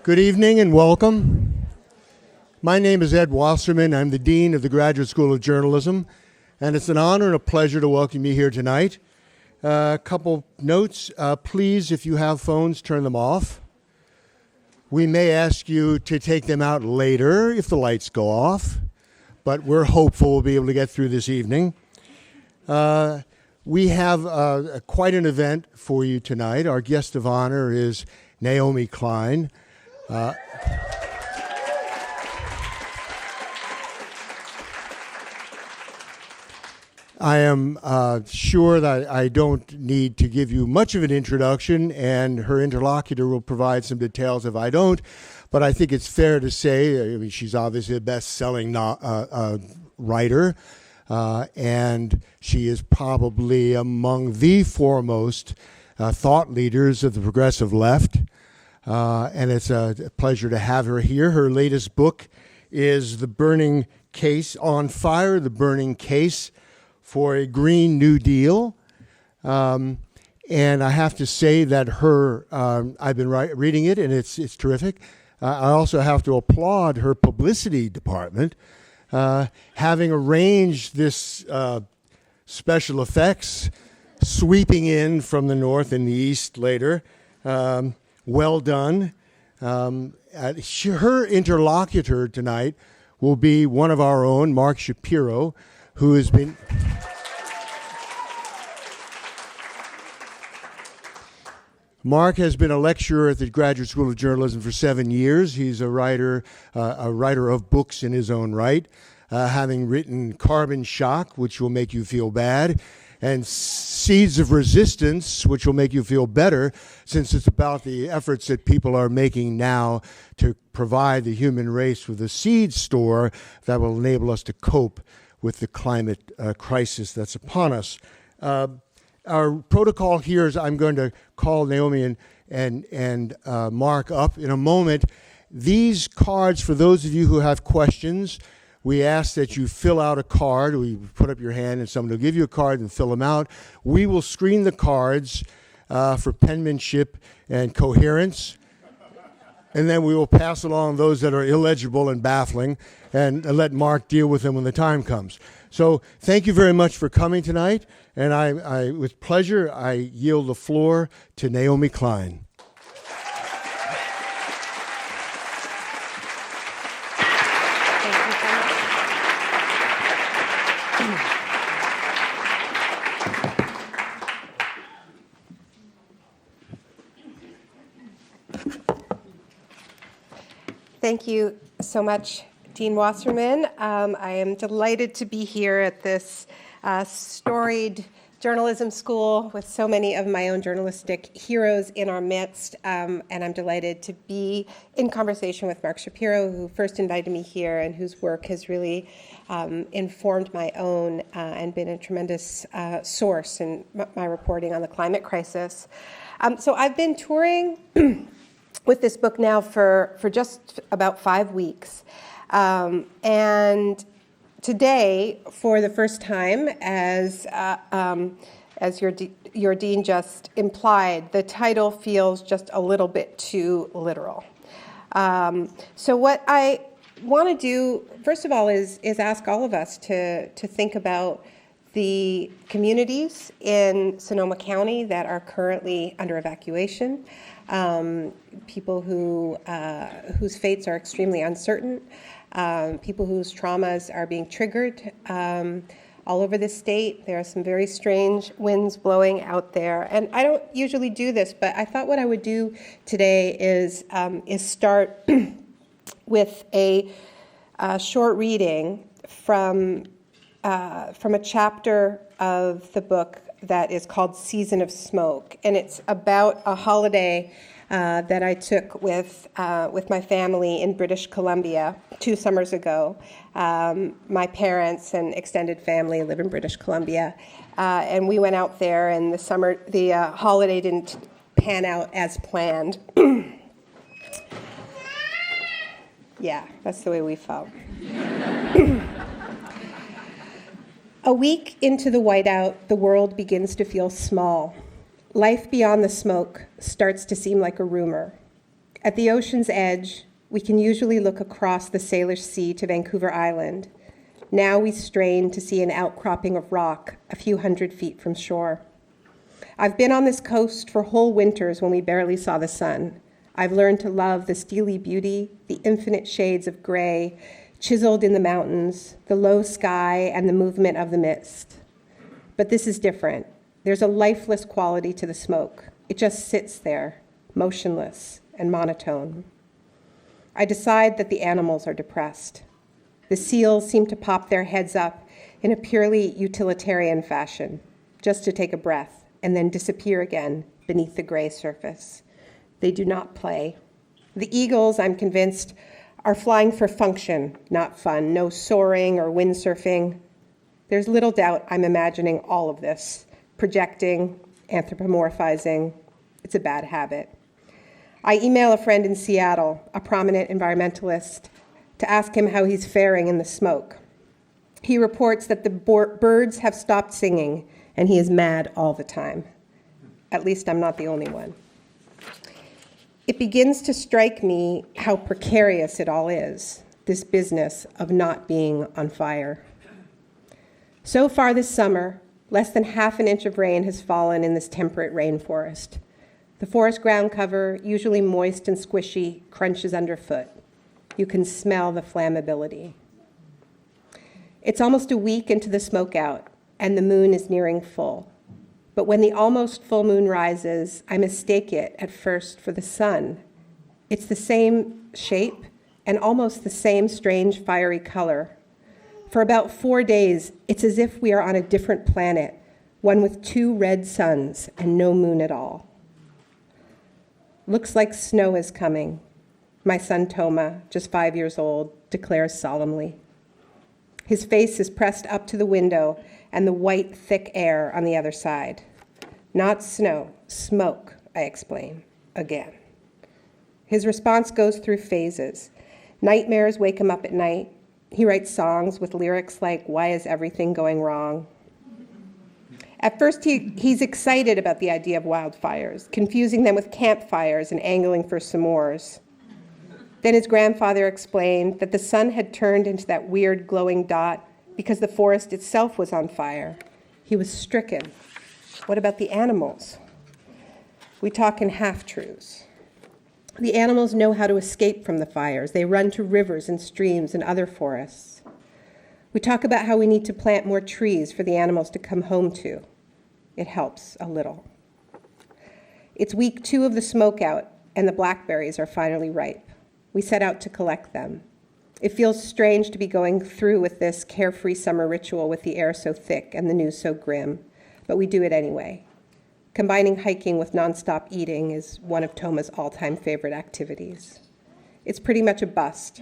Good evening and welcome. My name is Ed Wasserman. I'm the Dean of the Graduate School of Journalism, and it's an honor and a pleasure to welcome you here tonight. A couple notes. Please, if you have phones, turn them off. We may ask you to take them out later if the lights go off, but we're hopeful we'll be able to get through this evening. We have quite an event for you tonight. Our guest of honor is Naomi Klein. I am sure that I don't need to give you much of an introduction, and her interlocutor will provide some details if I don't, but I think it's fair to say, I mean, she's obviously a best-selling writer, and she is probably among the foremost thought leaders of the progressive left. And it's a pleasure to have her here. Her latest book is The Burning Case, On Fire, The Burning Case for a Green New Deal. And I have to say that I've been reading it, and it's terrific. I also have to applaud her publicity department, having arranged this special effects sweeping in from the north and the east later. Well done. Her interlocutor tonight will be one of our own, Mark Schapiro, who has been... Mark has been a lecturer at the Graduate School of Journalism for 7 years. He's a writer of books in his own right, having written Carbon Shock, which will make you feel bad, and Seeds of Resistance, which will make you feel better, since it's about the efforts that people are making now to provide the human race with a seed store that will enable us to cope with the climate crisis that's upon us. Our protocol here is I'm going to call Naomi and Mark up in a moment. These cards, for those of you who have questions, we ask that you fill out a card. We put up your hand and someone will give you a card and fill them out. We will screen the cards for penmanship and coherence. And then we will pass along those that are illegible and baffling and let Mark deal with them when the time comes. So thank you very much for coming tonight. And I with pleasure, I yield the floor to Naomi Klein. Thank you so much, Dean Wasserman. I am delighted to be here at this storied journalism school with so many of my own journalistic heroes in our midst, and I'm delighted to be in conversation with Mark Schapiro, who first invited me here and whose work has really informed my own and been a tremendous source in my reporting on the climate crisis. So I've been touring with this book now for just about 5 weeks. And today, for the first time, as your dean just implied, the title feels just a little bit too literal. So what I want to do, first of all, is ask all of us to think about the communities in Sonoma County that are currently under evacuation, people whose fates are extremely uncertain, people whose traumas are being triggered all over the state. There are some very strange winds blowing out there. And I don't usually do this, but I thought what I would do today is start with a short reading from a chapter of the book that is called Season of Smoke. And it's about a holiday that I took with my family in British Columbia 2 summers ago. My parents and extended family live in British Columbia. And we went out there, and the holiday didn't pan out as planned. Yeah, that's the way we felt. A week into the whiteout, the world begins to feel small. Life beyond the smoke starts to seem like a rumor. At the ocean's edge, we can usually look across the Salish Sea to Vancouver Island. Now we strain to see an outcropping of rock a few hundred feet from shore. I've been on this coast for whole winters when we barely saw the sun. I've learned to love the steely beauty, the infinite shades of gray, chiseled in the mountains, the low sky, and the movement of the mist. But this is different. There's a lifeless quality to the smoke. It just sits there, motionless and monotone. I decide that the animals are depressed. The seals seem to pop their heads up in a purely utilitarian fashion, just to take a breath, and then disappear again beneath the gray surface. They do not play. The eagles, I'm convinced, are flying for function, not fun. No soaring or windsurfing. There's little doubt I'm imagining all of this, projecting, anthropomorphizing. It's a bad habit. I email a friend in Seattle, a prominent environmentalist, to ask him how he's faring in the smoke. He reports that the birds have stopped singing, and he is mad all the time. At least I'm not the only one. It begins to strike me how precarious it all is, this business of not being on fire. So far this summer, less than half an inch of rain has fallen in this temperate rainforest. The forest ground cover, usually moist and squishy, crunches underfoot. You can smell the flammability. It's almost a week into the smokeout, and the moon is nearing full. But when the almost full moon rises, I mistake it at first for the sun. It's the same shape and almost the same strange fiery color. For about 4 days, it's as if we are on a different planet, one with 2 red suns and no moon at all. Looks like snow is coming. My son Toma, just 5 years old, declares solemnly. His face is pressed up to the window and the white, thick air on the other side. Not snow, smoke, I explain, again. His response goes through phases. Nightmares wake him up at night. He writes songs with lyrics like, "Why is everything going wrong?" At first, he's excited about the idea of wildfires, confusing them with campfires and angling for s'mores. Then his grandfather explained that the sun had turned into that weird glowing dot because the forest itself was on fire. He was stricken. What about the animals? We talk in half-truths. The animals know how to escape from the fires. They run to rivers and streams and other forests. We talk about how we need to plant more trees for the animals to come home to. It helps a little. It's week 2 of the smokeout, and the blackberries are finally ripe. We set out to collect them. It feels strange to be going through with this carefree summer ritual with the air so thick and the news so grim, but we do it anyway. Combining hiking with nonstop eating is one of Toma's all-time favorite activities. It's pretty much a bust.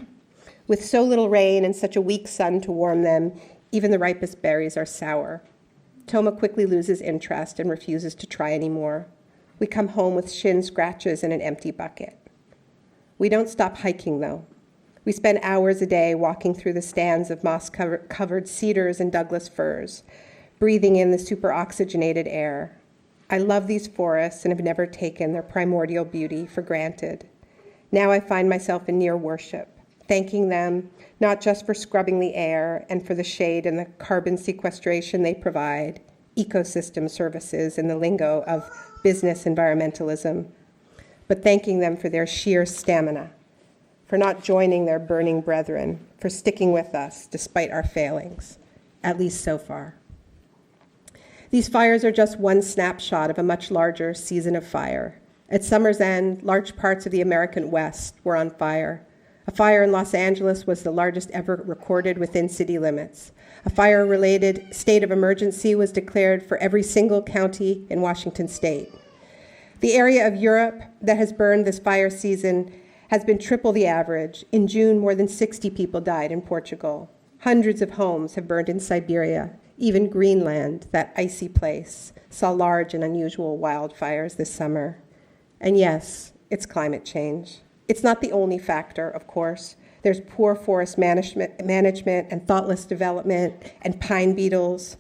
With so little rain and such a weak sun to warm them, even the ripest berries are sour. Toma quickly loses interest and refuses to try anymore. We come home with shin scratches and an empty bucket. We don't stop hiking, though. We spend hours a day walking through the stands of moss-covered cedars and Douglas firs, breathing in the superoxygenated air. I love these forests and have never taken their primordial beauty for granted. Now I find myself in near worship, thanking them not just for scrubbing the air and for the shade and the carbon sequestration they provide, ecosystem services in the lingo of business environmentalism, but thanking them for their sheer stamina, for not joining their burning brethren, for sticking with us despite our failings, at least so far. These fires are just one snapshot of a much larger season of fire. At summer's end, large parts of the American West were on fire. A fire in Los Angeles was the largest ever recorded within city limits. A fire-related state of emergency was declared for every single county in Washington state. The area of Europe that has burned this fire season has been triple the average. In June, more than 60 people died in Portugal. Hundreds of homes have burned in Siberia. Even Greenland, that icy place, saw large and unusual wildfires this summer. And yes, it's climate change. It's not the only factor, of course. There's poor forest management and thoughtless development and pine beetles.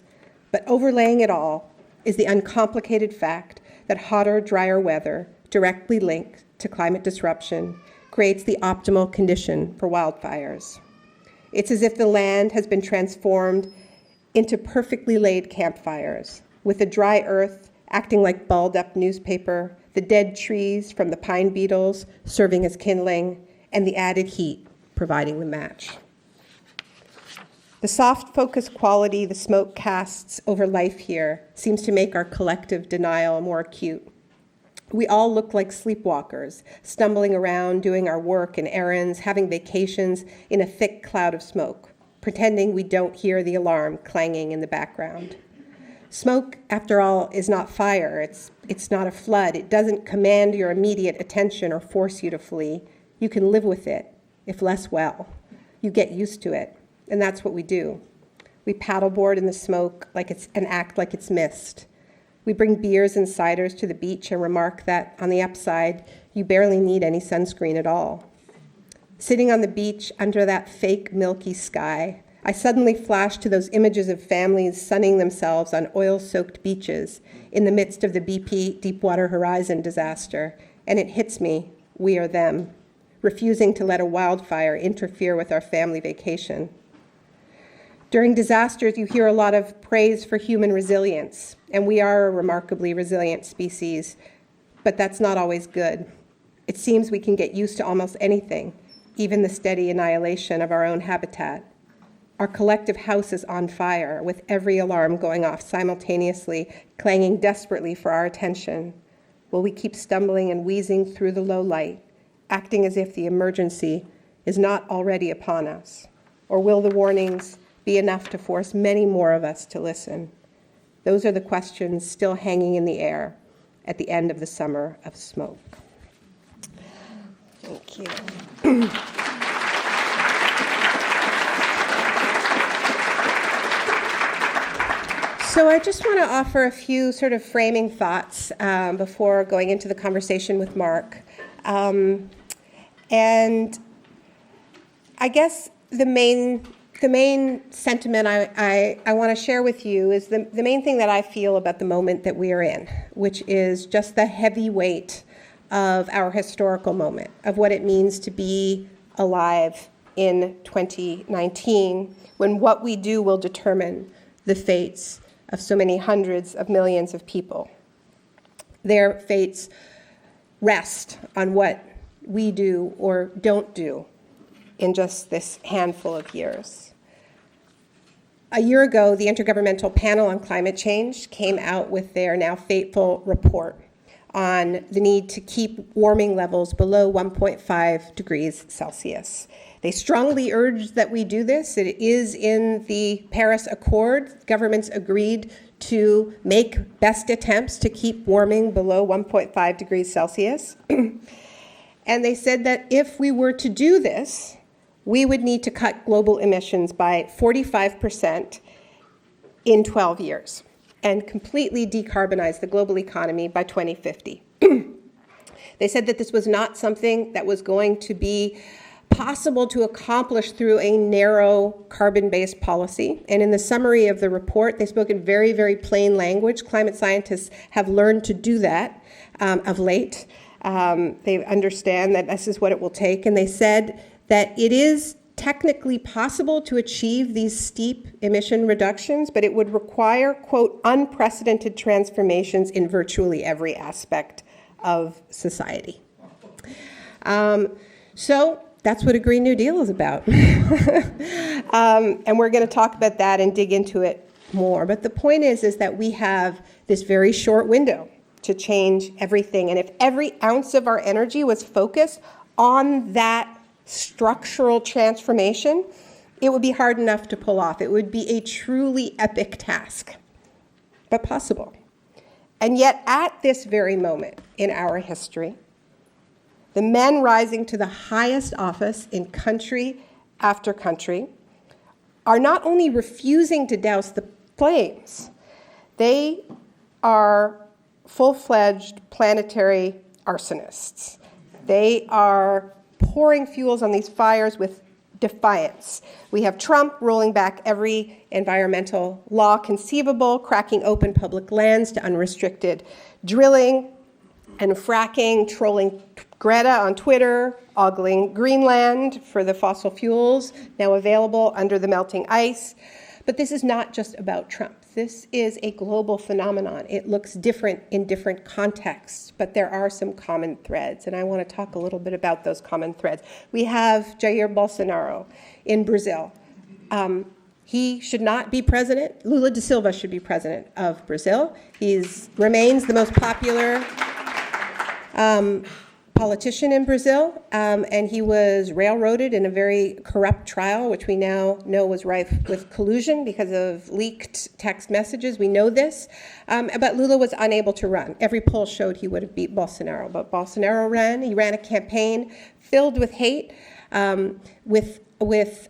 But overlaying it all is the uncomplicated fact that hotter, drier weather directly linked to climate disruption, creates the optimal condition for wildfires. It's as if the land has been transformed into perfectly laid campfires, with the dry earth acting like balled-up newspaper, the dead trees from the pine beetles serving as kindling, and the added heat providing the match. The soft focus quality the smoke casts over life here seems to make our collective denial more acute. We all look like sleepwalkers, stumbling around, doing our work and errands, having vacations in a thick cloud of smoke, pretending we don't hear the alarm clanging in the background. Smoke, after all, is not fire. It's not a flood. It doesn't command your immediate attention or force you to flee. You can live with it, if less well. You get used to it, and that's what we do. We paddleboard in the smoke and act like it's mist. We bring beers and ciders to the beach and remark that, on the upside, you barely need any sunscreen at all. Sitting on the beach under that fake milky sky, I suddenly flash to those images of families sunning themselves on oil-soaked beaches in the midst of the BP Deepwater Horizon disaster, and it hits me, we are them, refusing to let a wildfire interfere with our family vacation. During disasters, you hear a lot of praise for human resilience, and we are a remarkably resilient species, but that's not always good. It seems we can get used to almost anything, even the steady annihilation of our own habitat. Our collective house is on fire, with every alarm going off simultaneously, clanging desperately for our attention. Will we keep stumbling and wheezing through the low light, acting as if the emergency is not already upon us? Or will the warnings be enough to force many more of us to listen? Those are the questions still hanging in the air at the end of the summer of smoke. Thank you. So I just want to offer a few sort of framing thoughts before going into the conversation with Mark. And I guess the main sentiment I want to share with you is the main thing that I feel about the moment that we are in, which is just the heavy weight of our historical moment, of what it means to be alive in 2019, when what we do will determine the fates of so many hundreds of millions of people. Their fates rest on what we do or don't do in just this handful of years. A year ago, the Intergovernmental Panel on Climate Change came out with their now fateful report on the need to keep warming levels below 1.5 degrees Celsius. They strongly urged that we do this. It is in the Paris Accord. Governments agreed to make best attempts to keep warming below 1.5 degrees Celsius. And they said that if we were to do this, we would need to cut global emissions by 45% in 12 years and completely decarbonize the global economy by 2050. They said that this was not something that was going to be possible to accomplish through a narrow carbon-based policy. And in the summary of the report, they spoke in very, very plain language. Climate scientists have learned to do that of late. They understand that this is what it will take. And they said that it is technically possible to achieve these steep emission reductions, but it would require, quote, unprecedented transformations in virtually every aspect of society. So that's what a Green New Deal is about. And we're going to talk about that and dig into it more. But the point is that we have this very short window to change everything. And if every ounce of our energy was focused on that structural transformation, it would be hard enough to pull off. It would be a truly epic task, but possible. And yet, at this very moment in our history, the men rising to the highest office in country after country are not only refusing to douse the flames, they are full-fledged planetary arsonists. They are pouring fuels on these fires with defiance. We have Trump rolling back every environmental law conceivable, cracking open public lands to unrestricted drilling, and fracking, trolling Greta on Twitter, ogling Greenland for the fossil fuels, now available under the melting ice. But this is not just about Trump. This is a global phenomenon. It looks different in different contexts, but there are some common threads, and I want to talk a little bit about those common threads. We have Jair Bolsonaro in Brazil. He should not be president. Lula da Silva should be president of Brazil. He remains the most popular politician in Brazil, and he was railroaded in a very corrupt trial, which we now know was rife with collusion because of leaked text messages. We know this, but Lula was unable to run. Every poll showed he would have beat Bolsonaro, but Bolsonaro ran. He ran a campaign filled with hate, with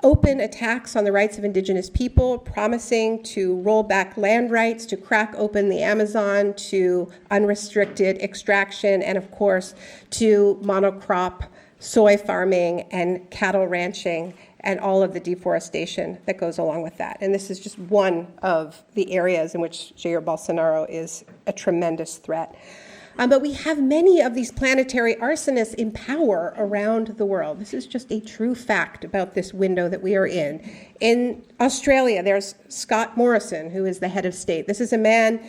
open attacks on the rights of indigenous people, promising to roll back land rights, to crack open the Amazon, to unrestricted extraction, and of course, to monocrop soy farming and cattle ranching and all of the deforestation that goes along with that. And this is just one of the areas in which Jair Bolsonaro is a tremendous threat. But we have many of these planetary arsonists in power around the world. This is just a true fact about this window that we are in. In Australia, there's Scott Morrison, who is the head of state. This is a man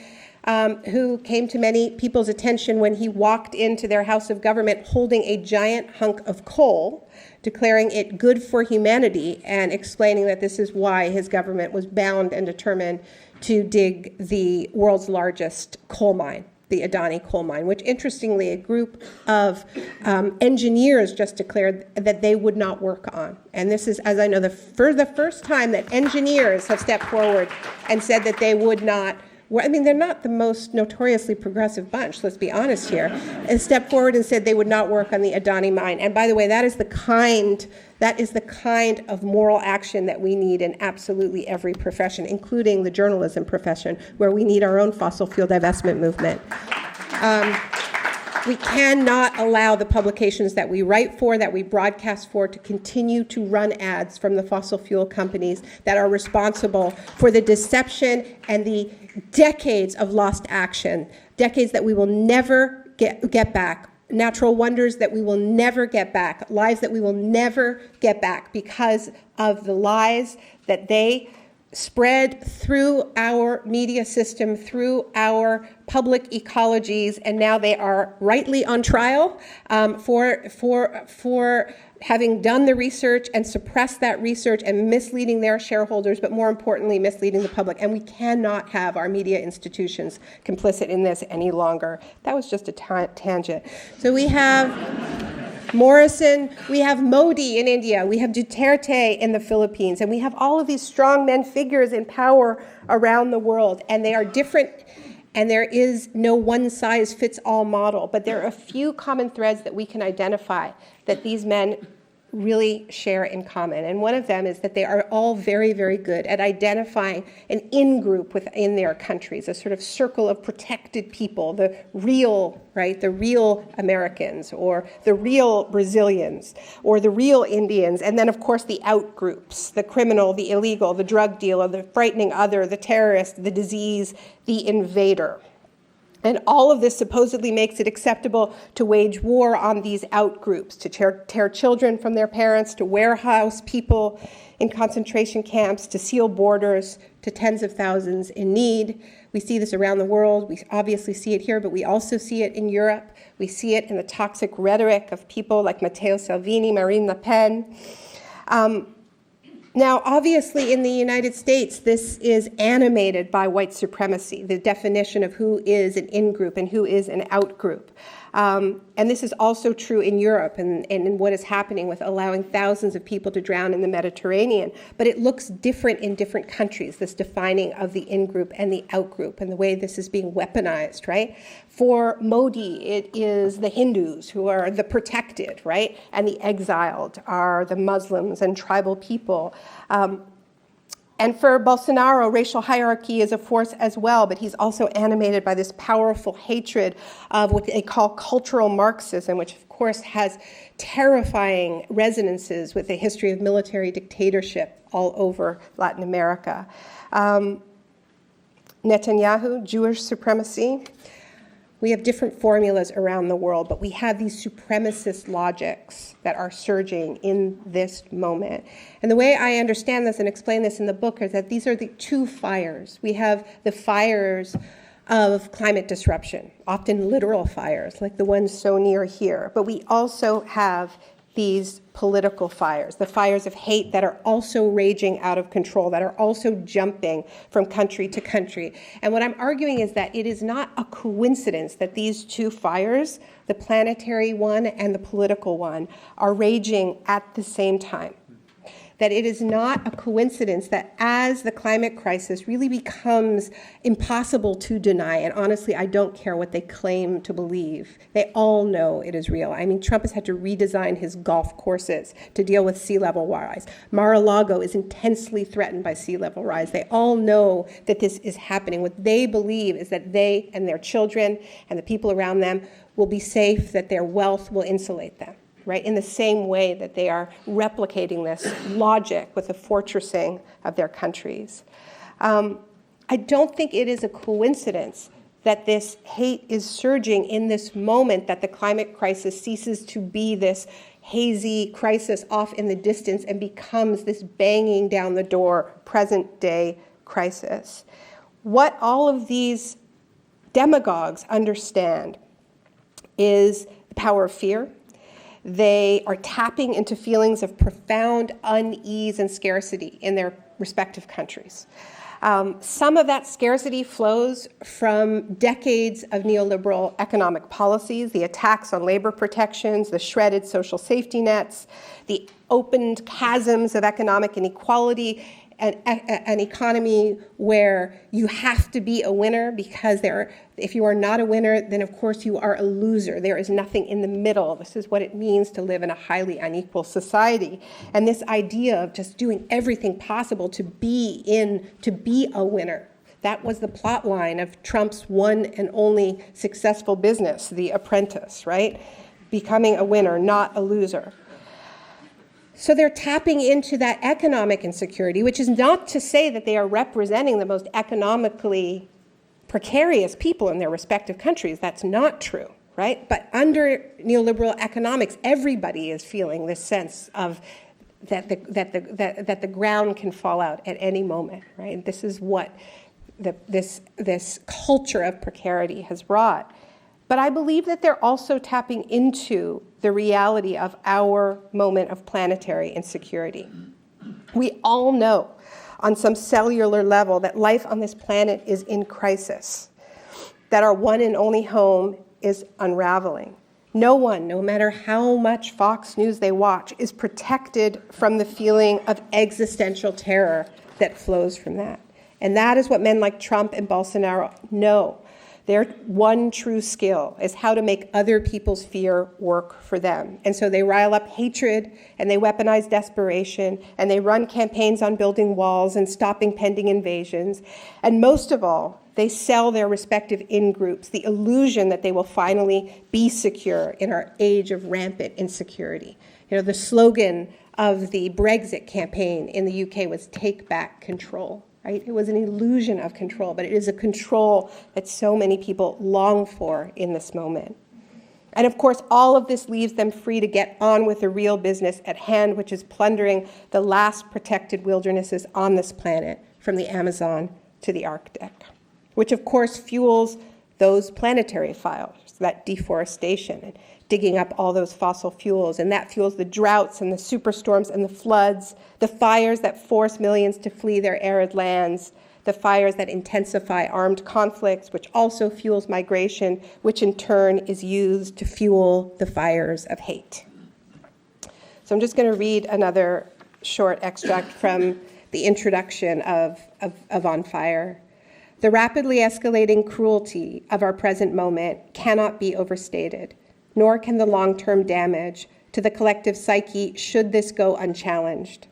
who came to many people's attention when he walked into their House of Government holding a giant hunk of coal, declaring it good for humanity, and explaining that this is why his government was bound and determined to dig the world's largest coal mine, the Adani coal mine, which interestingly a group of engineers just declared that they would not work on. And this is, as I know, for the first time that engineers have stepped forward and said that they would not. I mean, they're not the most notoriously progressive bunch, let's be honest here, and stepped forward and said they would not work on the Adani mine. And by the way, that is the kind of moral action that we need in absolutely every profession, including the journalism profession, where we need our own fossil fuel divestment movement. We cannot allow the publications that we write for, that we broadcast for, to continue to run ads from the fossil fuel companies that are responsible for the deception and the decades of lost action, decades that we will never get back, natural wonders that we will never get back, lives that we will never get back because of the lies that they spread through our media system, through our public ecologies, and now they are rightly on trial for having done the research and suppressed that research and misleading their shareholders, but more importantly, misleading the public. And we cannot have our media institutions complicit in this any longer. That was just a tangent. So we have Morrison, we have Modi in India, we have Duterte in the Philippines, and we have all of these strong men figures in power around the world, and they are different, and there is no one-size-fits-all model, but there are a few common threads that we can identify that these men really share in common. And one of them is that they are all very, very good at identifying an in-group within their countries, a sort of circle of protected people, the real, right, the real Americans, or the real Brazilians, or the real Indians, and then, of course, the out-groups, the criminal, the illegal, the drug dealer, the frightening other, the terrorist, the disease, the invader. And all of this supposedly makes it acceptable to wage war on these out-groups, to tear children from their parents, to warehouse people in concentration camps, to seal borders to tens of thousands in need. We see this around the world. We obviously see it here, but we also see it in Europe. We see it in the toxic rhetoric of people like Matteo Salvini, Marine Le Pen. Now, obviously, in the United States, this is animated by white supremacy, the definition of who is an in-group and who is an out-group. And this is also true in Europe and in what is happening with allowing thousands of people to drown in the Mediterranean. But it looks different in different countries, this defining of the in-group and the out-group and the way this is being weaponized, right? For Modi, it is the Hindus who are the protected, right? And the exiled are the Muslims and tribal people. And for Bolsonaro, racial hierarchy is a force as well, but he's also animated by this powerful hatred of what they call cultural Marxism, which of course has terrifying resonances with the history of military dictatorship all over Latin America. Netanyahu, Jewish supremacy. We have different formulas around the world, but we have these supremacist logics that are surging in this moment. And the way I understand this and explain this in the book is that these are the two fires. We have the fires of climate disruption, often literal fires, like the ones so near here. But we also have these political fires, the fires of hate that are also raging out of control, that are also jumping from country to country. And what I'm arguing is that it is not a coincidence that these two fires, the planetary one and the political one, are raging at the same time. That it is not a coincidence that as the climate crisis really becomes impossible to deny, and honestly, I don't care what they claim to believe, they all know it is real. I mean, Trump has had to redesign his golf courses to deal with sea level rise. Mar-a-Lago is intensely threatened by sea level rise. They all know that this is happening. What they believe is that they and their children and the people around them will be safe, that their wealth will insulate them. Right, in the same way that they are replicating this logic with the fortressing of their countries. I don't think it is a coincidence that this hate is surging in this moment, that the climate crisis ceases to be this hazy crisis off in the distance and becomes this banging down the door, present day crisis. What all of these demagogues understand is the power of fear. They are tapping into feelings of profound unease and scarcity in their respective countries. Some of that scarcity flows from decades of neoliberal economic policies, the attacks on labor protections, the shredded social safety nets, the opened chasms of economic inequality, an economy where you have to be a winner because if you are not a winner, then of course you are a loser. There is nothing in the middle. This is what it means to live in a highly unequal society. And this idea of just doing everything possible to be a winner. That was the plot line of Trump's one and only successful business, The Apprentice, right? Becoming a winner, not a loser. So they're tapping into that economic insecurity, which is not to say that they are representing the most economically precarious people in their respective countries. That's not true, right? But under neoliberal economics, everybody is feeling this sense of that the ground can fall out at any moment, right? And this is what this culture of precarity has brought. But I believe that they're also tapping into the reality of our moment of planetary insecurity. We all know on some cellular level that life on this planet is in crisis, that our one and only home is unraveling. No one, no matter how much Fox News they watch, is protected from the feeling of existential terror that flows from that. And that is what men like Trump and Bolsonaro know. Their one true skill is how to make other people's fear work for them. And so they rile up hatred, and they weaponize desperation, and they run campaigns on building walls and stopping pending invasions. And most of all, they sell their respective in-groups the illusion that they will finally be secure in our age of rampant insecurity. You know, the slogan of the Brexit campaign in the UK was "Take back control." Right? It was an illusion of control, but it is a control that so many people long for in this moment. And of course, all of this leaves them free to get on with the real business at hand, which is plundering the last protected wildernesses on this planet, from the Amazon to the Arctic, which of course fuels those planetary fires, that deforestation, and digging up all those fossil fuels, and that fuels the droughts and the superstorms and the floods, the fires that force millions to flee their arid lands, the fires that intensify armed conflicts, which also fuels migration, which in turn is used to fuel the fires of hate. So I'm just going to read another short extract from the introduction of On Fire. The rapidly escalating cruelty of our present moment cannot be overstated, nor can the long-term damage to the collective psyche should this go unchallenged.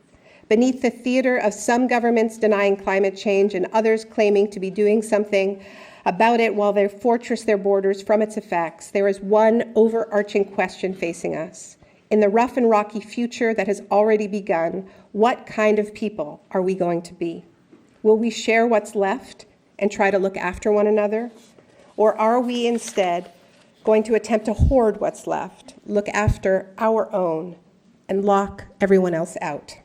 Beneath the theater of some governments denying climate change and others claiming to be doing something about it while they fortress their borders from its effects, there is one overarching question facing us. In the rough and rocky future that has already begun, what kind of people are we going to be? Will we share what's left and try to look after one another? Or are we instead going to attempt to hoard what's left, look after our own, and lock everyone else out?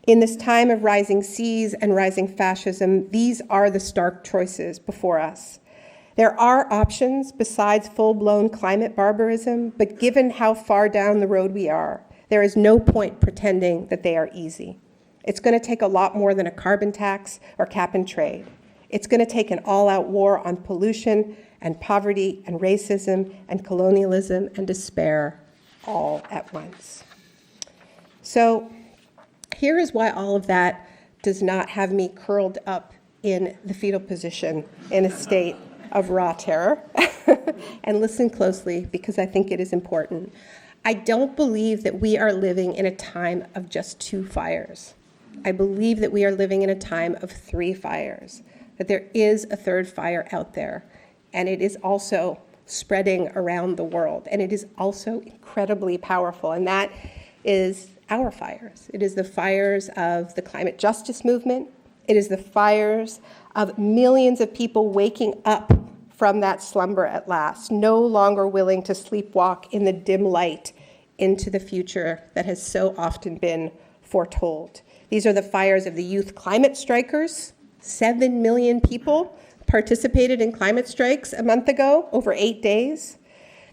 In this time of rising seas and rising fascism, these are the stark choices before us. There are options besides full-blown climate barbarism, but given how far down the road we are, there is no point pretending that they are easy. It's going to take a lot more than a carbon tax or cap and trade. It's going to take an all-out war on pollution and poverty and racism and colonialism and despair all at once. So here is why all of that does not have me curled up in the fetal position in a state of raw terror. And listen closely, because I think it is important. I don't believe that we are living in a time of just 2 fires. I believe that we are living in a time of 3 fires, that there is a 3rd fire out there, and it is also spreading around the world, and it is also incredibly powerful, and that is our fires. It is the fires of the climate justice movement. It is the fires of millions of people waking up from that slumber at last, no longer willing to sleepwalk in the dim light into the future that has so often been foretold. These are the fires of the youth climate strikers. 7 million people participated in climate strikes a month ago, over 8 days.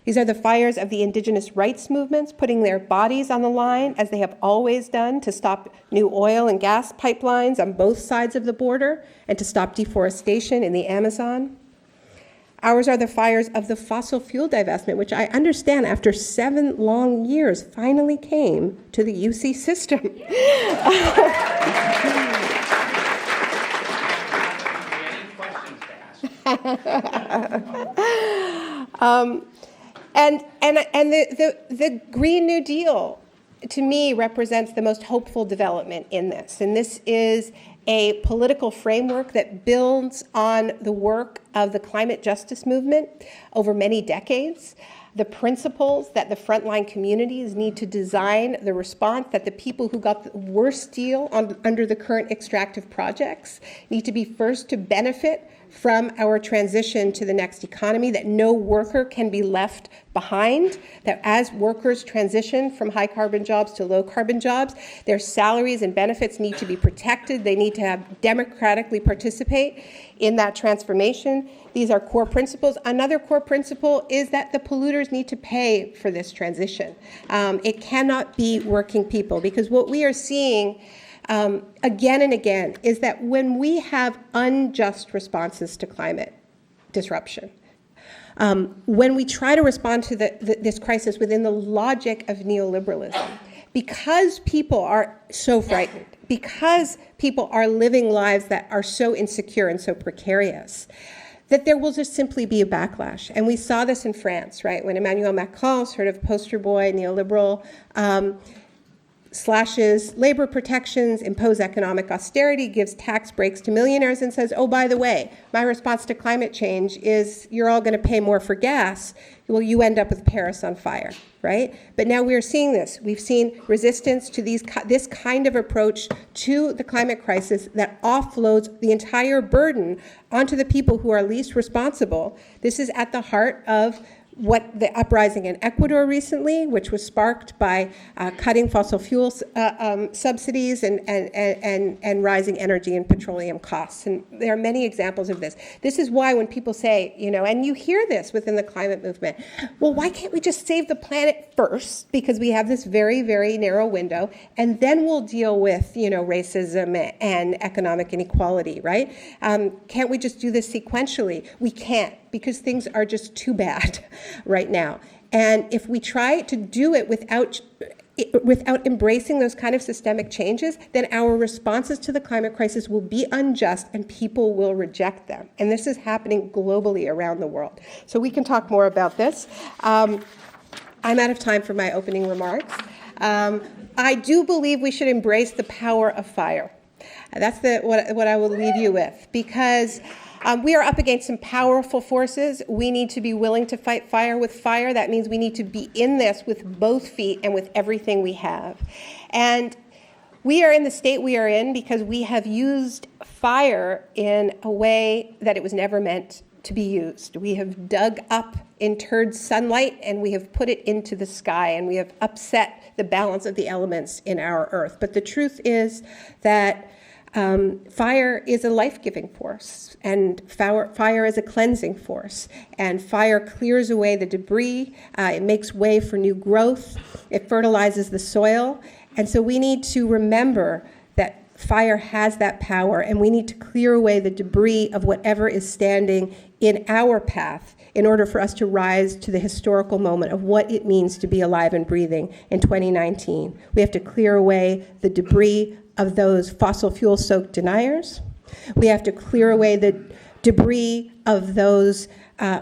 These are the fires of the indigenous rights movements, putting their bodies on the line, as they have always done, to stop new oil and gas pipelines on both sides of the border and to stop deforestation in the Amazon. Ours are the fires of the fossil fuel divestment, which I understand after 7 long years finally came to the UC system. And the Green New Deal, to me, represents the most hopeful development in this. And this is a political framework that builds on the work of the climate justice movement over many decades. The principles that the frontline communities need to design the response, that the people who got the worst deal under the current extractive projects need to be first to benefit from our transition to the next economy, that no worker can be left behind, that as workers transition from high carbon jobs to low carbon jobs, their salaries and benefits need to be protected. They need to have democratically participate in that transformation. These are core principles. Another core principle is that the polluters need to pay for this transition. It cannot be working people, because what we are seeing again and again is that when we have unjust responses to climate disruption, when we try to respond to this crisis within the logic of neoliberalism, because people are so frightened, because people are living lives that are so insecure and so precarious, that there will just simply be a backlash. And we saw this in France, right? When Emmanuel Macron, sort of poster boy, neoliberal, slashes labor protections, impose economic austerity, gives tax breaks to millionaires, and says, oh, by the way, my response to climate change is you're all going to pay more for gas. Well, you end up with Paris on fire, right? But now we're seeing this. We've seen resistance to this kind of approach to the climate crisis that offloads the entire burden onto the people who are least responsible. This is at the heart of what the uprising in Ecuador recently, which was sparked by cutting fossil fuel subsidies and rising energy and petroleum costs. And there are many examples of this. This is why when people say, and you hear this within the climate movement, well, why can't we just save the planet first? Because we have this very, very narrow window, and then we'll deal with, racism and economic inequality, right? Can't we just do this sequentially? We can't, because things are just too bad right now. And if we try to do it without embracing those kind of systemic changes, then our responses to the climate crisis will be unjust and people will reject them. And this is happening globally around the world. So we can talk more about this. I'm out of time for my opening remarks. I do believe we should embrace the power of fire. That's what I will leave you with, because we are up against some powerful forces. We need to be willing to fight fire with fire. That means we need to be in this with both feet and with everything we have. And we are in the state we are in because we have used fire in a way that it was never meant to be used. We have dug up interred sunlight and we have put it into the sky, and we have upset the balance of the elements in our earth. But the truth is that fire is a life-giving force, and fire is a cleansing force, and fire clears away the debris, it makes way for new growth, it fertilizes the soil, and so we need to remember that fire has that power, and we need to clear away the debris of whatever is standing in our path in order for us to rise to the historical moment of what it means to be alive and breathing in 2019. We have to clear away the debris of those fossil fuel-soaked deniers. We have to clear away the debris of those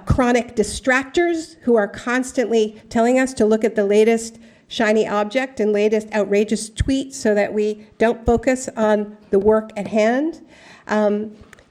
chronic distractors who are constantly telling us to look at the latest shiny object and latest outrageous tweet so that we don't focus on the work at hand.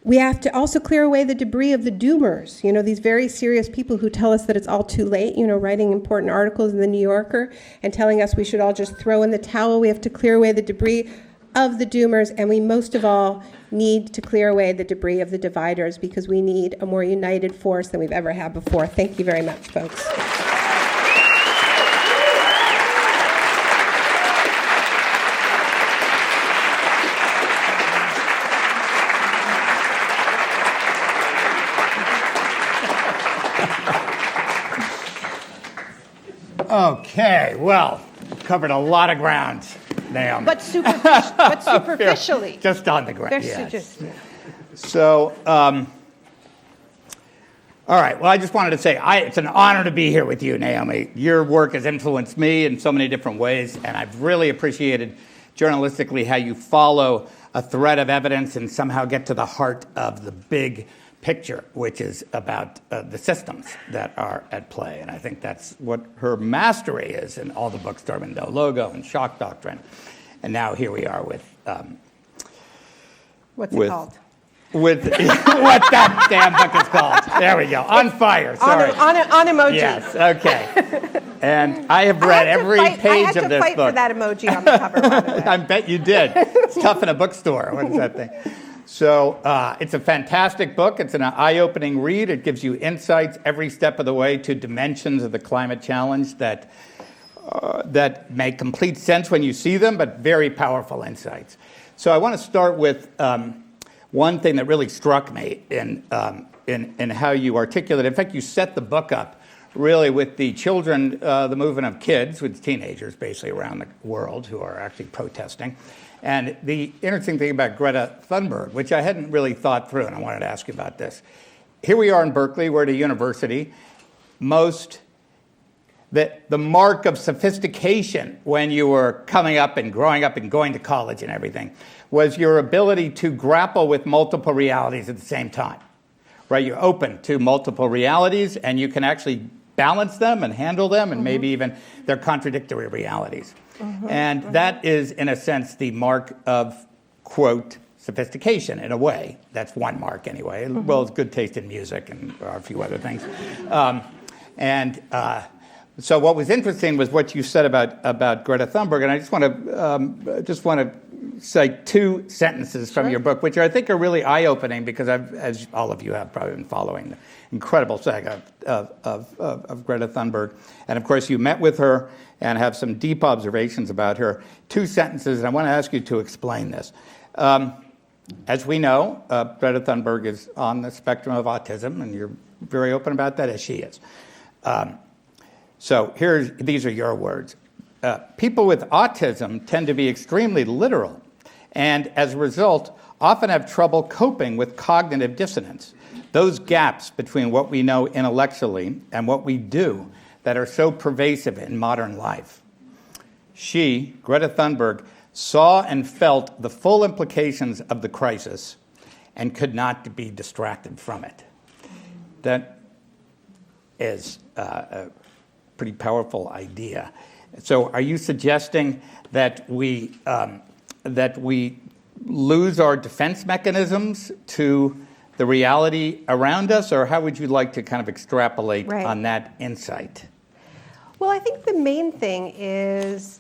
We have to also clear away the debris of the doomers, these very serious people who tell us that it's all too late, writing important articles in the New Yorker and telling us we should all just throw in the towel. We have to clear away the debris of the doomers, and we most of all need to clear away the debris of the dividers, because we need a more united force than we've ever had before. Thank you very much, folks. Okay, well, covered a lot of ground, Naomi. But superficially. Just on the ground, Yes. yes. So, all right, well, I just wanted to say it's an honor to be here with you, Naomi. Your work has influenced me in so many different ways, and I've really appreciated journalistically how you follow a thread of evidence and somehow get to the heart of the big picture, which is about the systems that are at play. And I think that's what her mastery is in all the books, starting with No Logo and Shock Doctrine. And now here we are with... What's it called? With what that damn book is called. There we go. On Fire, sorry. On emoji. Yes, okay. And I have read every page of this book. I had to fight for that emoji on the cover, by the way. I bet you did. It's tough in a bookstore. What is that thing? So it's a fantastic book. It's an eye-opening read. It gives you insights every step of the way to dimensions of the climate challenge that make complete sense when you see them, but very powerful insights. So I want to start with one thing that really struck me in how you articulate. In fact, you set the book up really with the children, the movement of kids, with teenagers basically around the world who are actually protesting. And the interesting thing about Greta Thunberg, which I hadn't really thought through, and I wanted to ask you about this. Here we are in Berkeley, we're at a university. The mark of sophistication when you were coming up and growing up and going to college and everything was your ability to grapple with multiple realities at the same time, right? You're open to multiple realities, and you can actually balance them and handle them, and maybe even they're contradictory realities. And that is, in a sense, the mark of, quote, sophistication, in a way. That's one mark, anyway, as well as good taste in music and a few other things. So what was interesting was what you said about Greta Thunberg, and I just want to cite two sentences from your book, which I think are really eye-opening, because as all of you have probably been following the incredible saga of Greta Thunberg. And of course, you met with her and have some deep observations about her. Two sentences, and I want to ask you to explain this. As we know, Greta Thunberg is on the spectrum of autism, and you're very open about that, as she is. So these are your words. People with autism tend to be extremely literal, and as a result, often have trouble coping with cognitive dissonance. Those gaps between what we know intellectually and what we do that are so pervasive in modern life. She, Greta Thunberg, saw and felt the full implications of the crisis and could not be distracted from it. That is a pretty powerful idea. So are you suggesting that we lose our defense mechanisms to the reality around us, or how would you like to kind of extrapolate on that insight? Well, I think the main thing is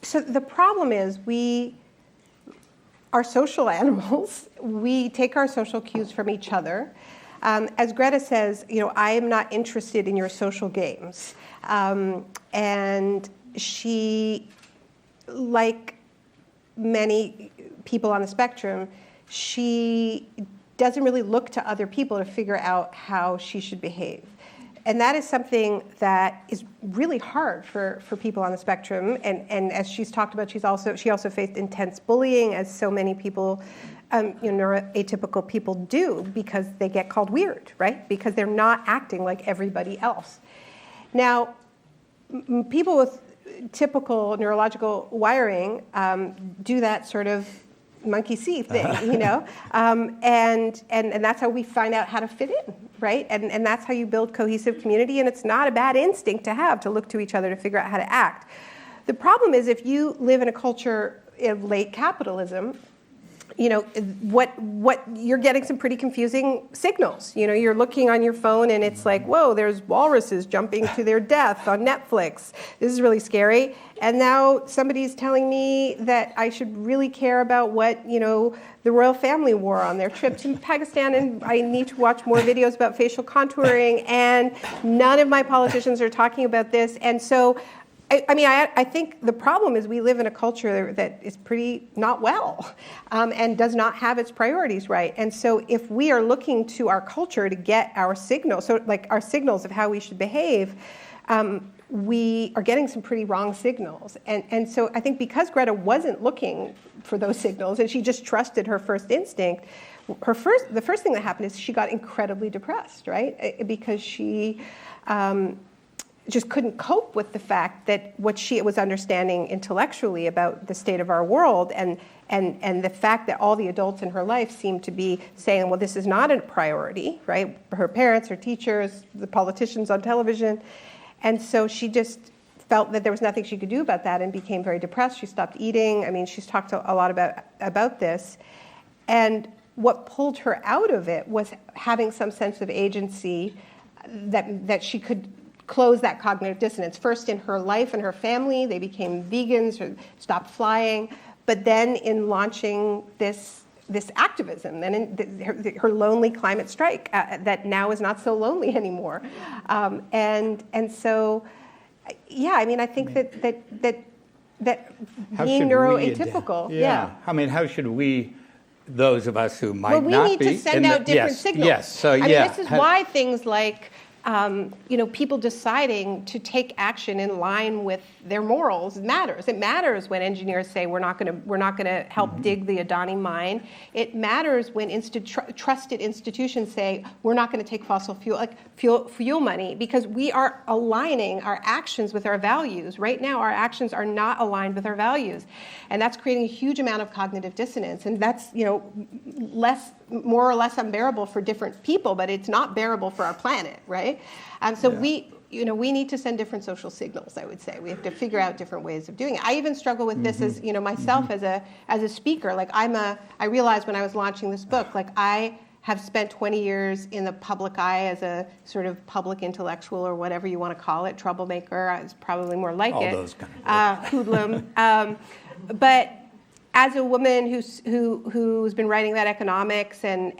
so the problem is are social animals. We take our social cues from each other. As Greta says, I am not interested in your social games. And she, like many people on the spectrum, she doesn't really look to other people to figure out how she should behave. And that is something that is really hard for people on the spectrum. And as she's talked about, she also faced intense bullying, as so many people, neuroatypical people do, because they get called weird, right? Because they're not acting like everybody else. Now, people with typical neurological wiring do that sort of monkey see thing, and that's how we find out how to fit in, right? And that's how you build cohesive community, and it's not a bad instinct to have, to look to each other to figure out how to act. The problem is if you live in a culture of late capitalism, what you're getting some pretty confusing signals. You're looking on your phone and it's like, whoa, there's walruses jumping to their death on Netflix. This is really scary. And now somebody's telling me that I should really care about what, the royal family wore on their trip to Pakistan, and I need to watch more videos about facial contouring, and none of my politicians are talking about this. And so I think the problem is we live in a culture that is pretty not well, and does not have its priorities right. And so if we are looking to our culture to get our signals, so like our signals of how we should behave, we are getting some pretty wrong signals. And so I think because Greta wasn't looking for those signals and she just trusted her first instinct, the first thing that happened is she got incredibly depressed, right? Because she just couldn't cope with the fact that what she was understanding intellectually about the state of our world, and the fact that all the adults in her life seemed to be saying, well, this is not a priority, right? Her parents, her teachers, the politicians on television. And so she just felt that there was nothing she could do about that and became very depressed. She stopped eating. I mean, she's talked a lot about this. And what pulled her out of it was having some sense of agency that she could close that cognitive dissonance. First in her life and her family, they became vegans or stopped flying, but then in launching this activism, and in her lonely climate strike that now is not so lonely anymore. And so, yeah, I mean, I think that being neuroatypical, yeah. I mean, how should we, those of us who might not be, well, we need to send out different signals. Yes, so yeah. I mean, this is why things like people deciding to take action in line with their morals matters. It matters when engineers say we're not going to help dig the Adani mine. It matters when trusted institutions say we're not going to take fossil fuel money, because we are aligning our actions with our values. Right now, our actions are not aligned with our values, and that's creating a huge amount of cognitive dissonance. And that's more or less unbearable for different people, but it's not bearable for our planet, right? So we need to send different social signals, I would say. We have to figure out different ways of doing it. I even struggle with this as, myself as a speaker. Like I realized when I was launching this book, like I have spent 20 years in the public eye as a sort of public intellectual, or whatever you want to call it, troublemaker. It's probably more like all it. Those kind of hoodlum. But as a woman who's been writing about economics and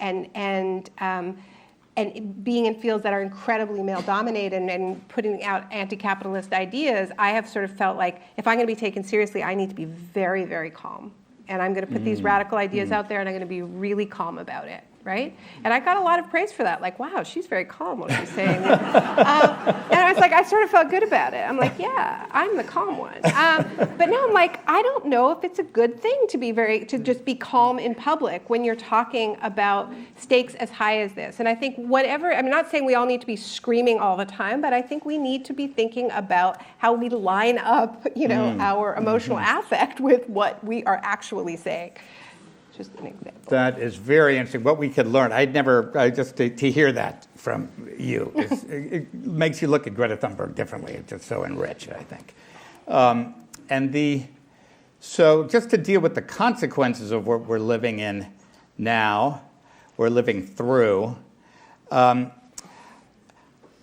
being in fields that are incredibly male-dominated and putting out anti-capitalist ideas, I have sort of felt like if I'm going to be taken seriously, I need to be very, very calm. And I'm going to put these radical ideas out there, and I'm going to be really calm about it, right? And I got a lot of praise for that. Like, wow, she's very calm what she's saying. And I was like, I sort of felt good about it. I'm like, yeah, I'm the calm one. But now I'm like, I don't know if it's a good thing to just be calm in public when you're talking about stakes as high as this. And I think I'm not saying we all need to be screaming all the time, but I think we need to be thinking about how we line up, our emotional affect with what we are actually saying. Just an example. That is very interesting. What we could learn. To hear that from you, it makes you look at Greta Thunberg differently. It's just so enriched, I think. So just to deal with the consequences of what we're living in now, we're living through. I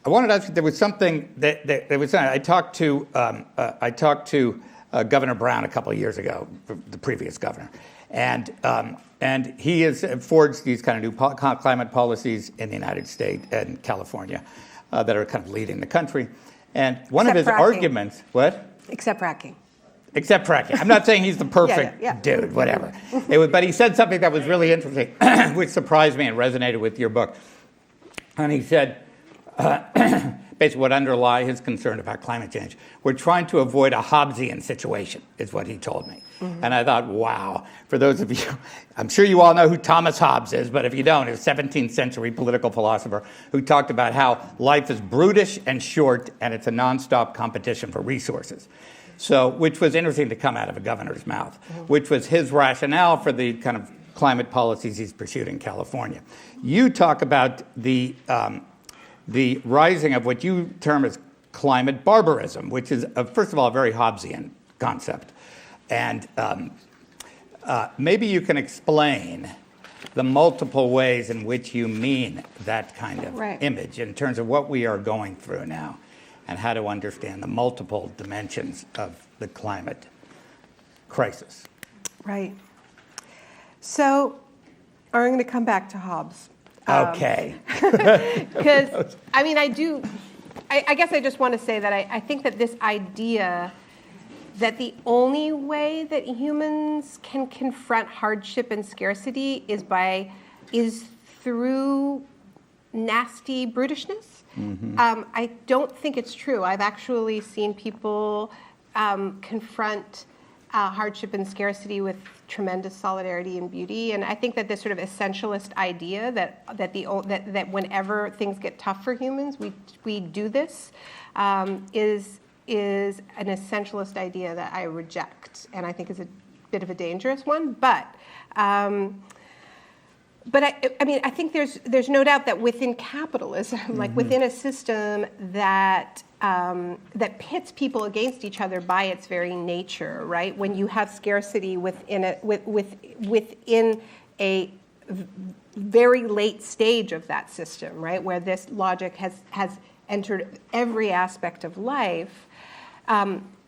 wanted to ask you, there was something I talked to Governor Brown a couple of years ago, the previous governor. And he has forged these kind of new climate policies in the United States and California that are kind of leading the country. And one of his arguments, what? Except fracking. Except fracking. I'm not saying he's the perfect dude, whatever. But he said something that was really interesting, which surprised me and resonated with your book. And he said, basically what underlie his concern about climate change. We're trying to avoid a Hobbesian situation, is what he told me. Mm-hmm. And I thought, wow. For those of you, I'm sure you all know who Thomas Hobbes is, but if you don't, he was a 17th century political philosopher who talked about how life is brutish and short, and it's a nonstop competition for resources. So, which was interesting to come out of a governor's mouth, which was his rationale for the kind of climate policies he's pursued in California. You talk about the rising of what you term as climate barbarism, which is, first of all, a very Hobbesian concept. And maybe you can explain the multiple ways in which you mean that kind of image in terms of what we are going through now, and how to understand the multiple dimensions of the climate crisis. Right. So I'm going to come back to Hobbes. Okay. Because, I mean, I guess I just want to say that I think that this idea that the only way that humans can confront hardship and scarcity is through nasty brutishness. Mm-hmm. I don't think it's true. I've actually seen people confront hardship and scarcity with tremendous solidarity and beauty, and I think that this sort of essentialist idea that whenever things get tough for humans, we do this is an essentialist idea that I reject, and I think is a bit of a dangerous one. But I mean, I think there's no doubt that within capitalism, like within a system that pits people against each other by its very nature, right? When you have scarcity within a very late stage of that system, right, where this logic has entered every aspect of life,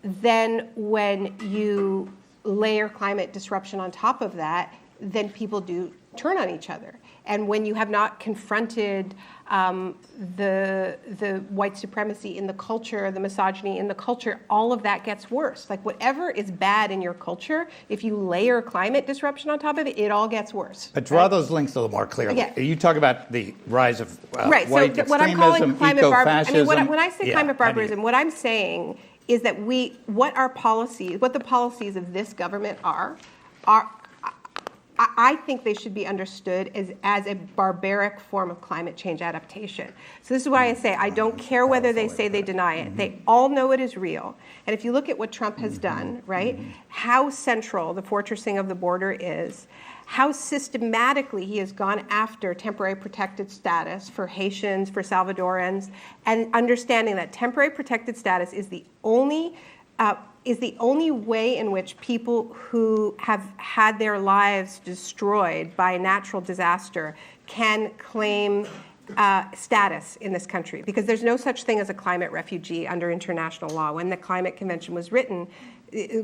then when you layer climate disruption on top of that, then people do turn on each other. And when you have not confronted the white supremacy in the culture, the misogyny in the culture, all of that gets worse. Like whatever is bad in your culture, if you layer climate disruption on top of it, it all gets worse. But draw those links a little more clearly. Yeah. You talk about the rise of white extremism, what I'm calling climate eco-fascism. I mean, when I say climate barbarism, what I'm saying is that what the policies of this government are I think they should be understood as a barbaric form of climate change adaptation. So this is why I say I don't care whether they say they deny it. They all know it is real. And if you look at what Trump has done, right, how central the fortressing of the border is, how systematically he has gone after temporary protected status for Haitians, for Salvadorans, and understanding that temporary protected status is the only way in which people who have had their lives destroyed by natural disaster can claim status in this country. Because there's no such thing as a climate refugee under international law. When the Climate Convention was written,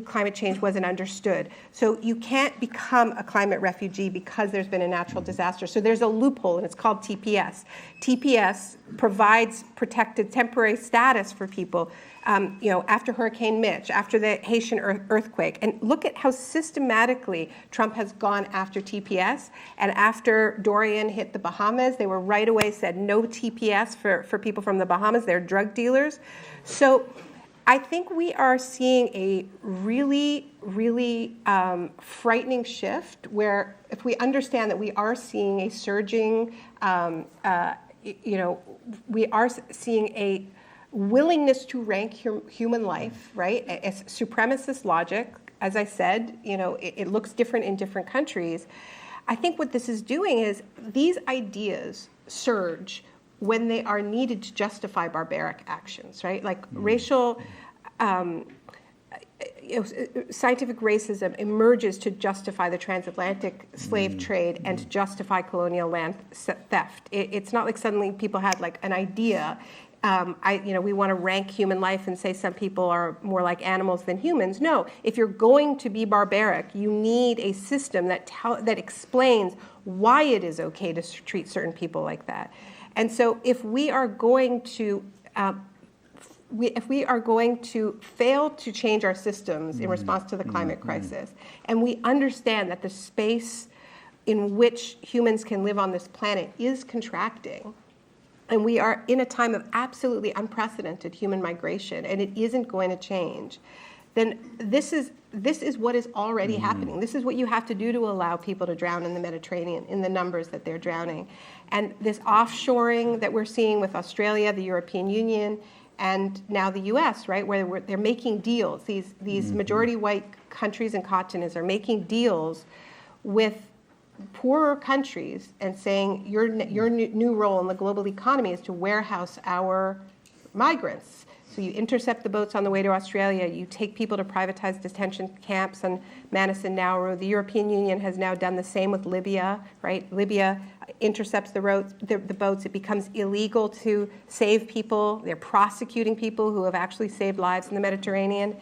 climate change wasn't understood. So you can't become a climate refugee because there's been a natural disaster. So there's a loophole, and it's called TPS. TPS provides protected temporary status for people, after Hurricane Mitch, after the Haitian earthquake. And look at how systematically Trump has gone after TPS. And after Dorian hit the Bahamas, they were right away said no TPS for people from the Bahamas. They're drug dealers. So I think we are seeing a really, really frightening shift where if we understand that we are seeing a surging, we are seeing a willingness to rank human life, right? It's supremacist logic. As I said, it looks different in different countries. I think what this is doing is these ideas surge when they are needed to justify barbaric actions, right? Like racial, scientific racism emerges to justify the transatlantic slave trade and to justify colonial land theft. It's not like suddenly people had like an idea. we want to rank human life and say some people are more like animals than humans. No, if you're going to be barbaric, you need a system that explains why it is okay to treat certain people like that. And so if we are going to fail to change our systems in response to the climate crisis, and we understand that the space in which humans can live on this planet is contracting, and we are in a time of absolutely unprecedented human migration, and it isn't going to change, then this is what is already happening. This is what you have to do to allow people to drown in the Mediterranean in the numbers that they're drowning. And this offshoring that we're seeing with Australia, the European Union, and now the US, right, where they're making deals. These majority white countries and continents are making deals with poorer countries and saying your new role in the global economy is to warehouse our migrants. So you intercept the boats on the way to Australia, you take people to privatized detention camps on Manus and Nauru. The European Union has now done the same with Libya, right? Libya intercepts the boats. It becomes illegal to save people. They're prosecuting people who have actually saved lives in the Mediterranean.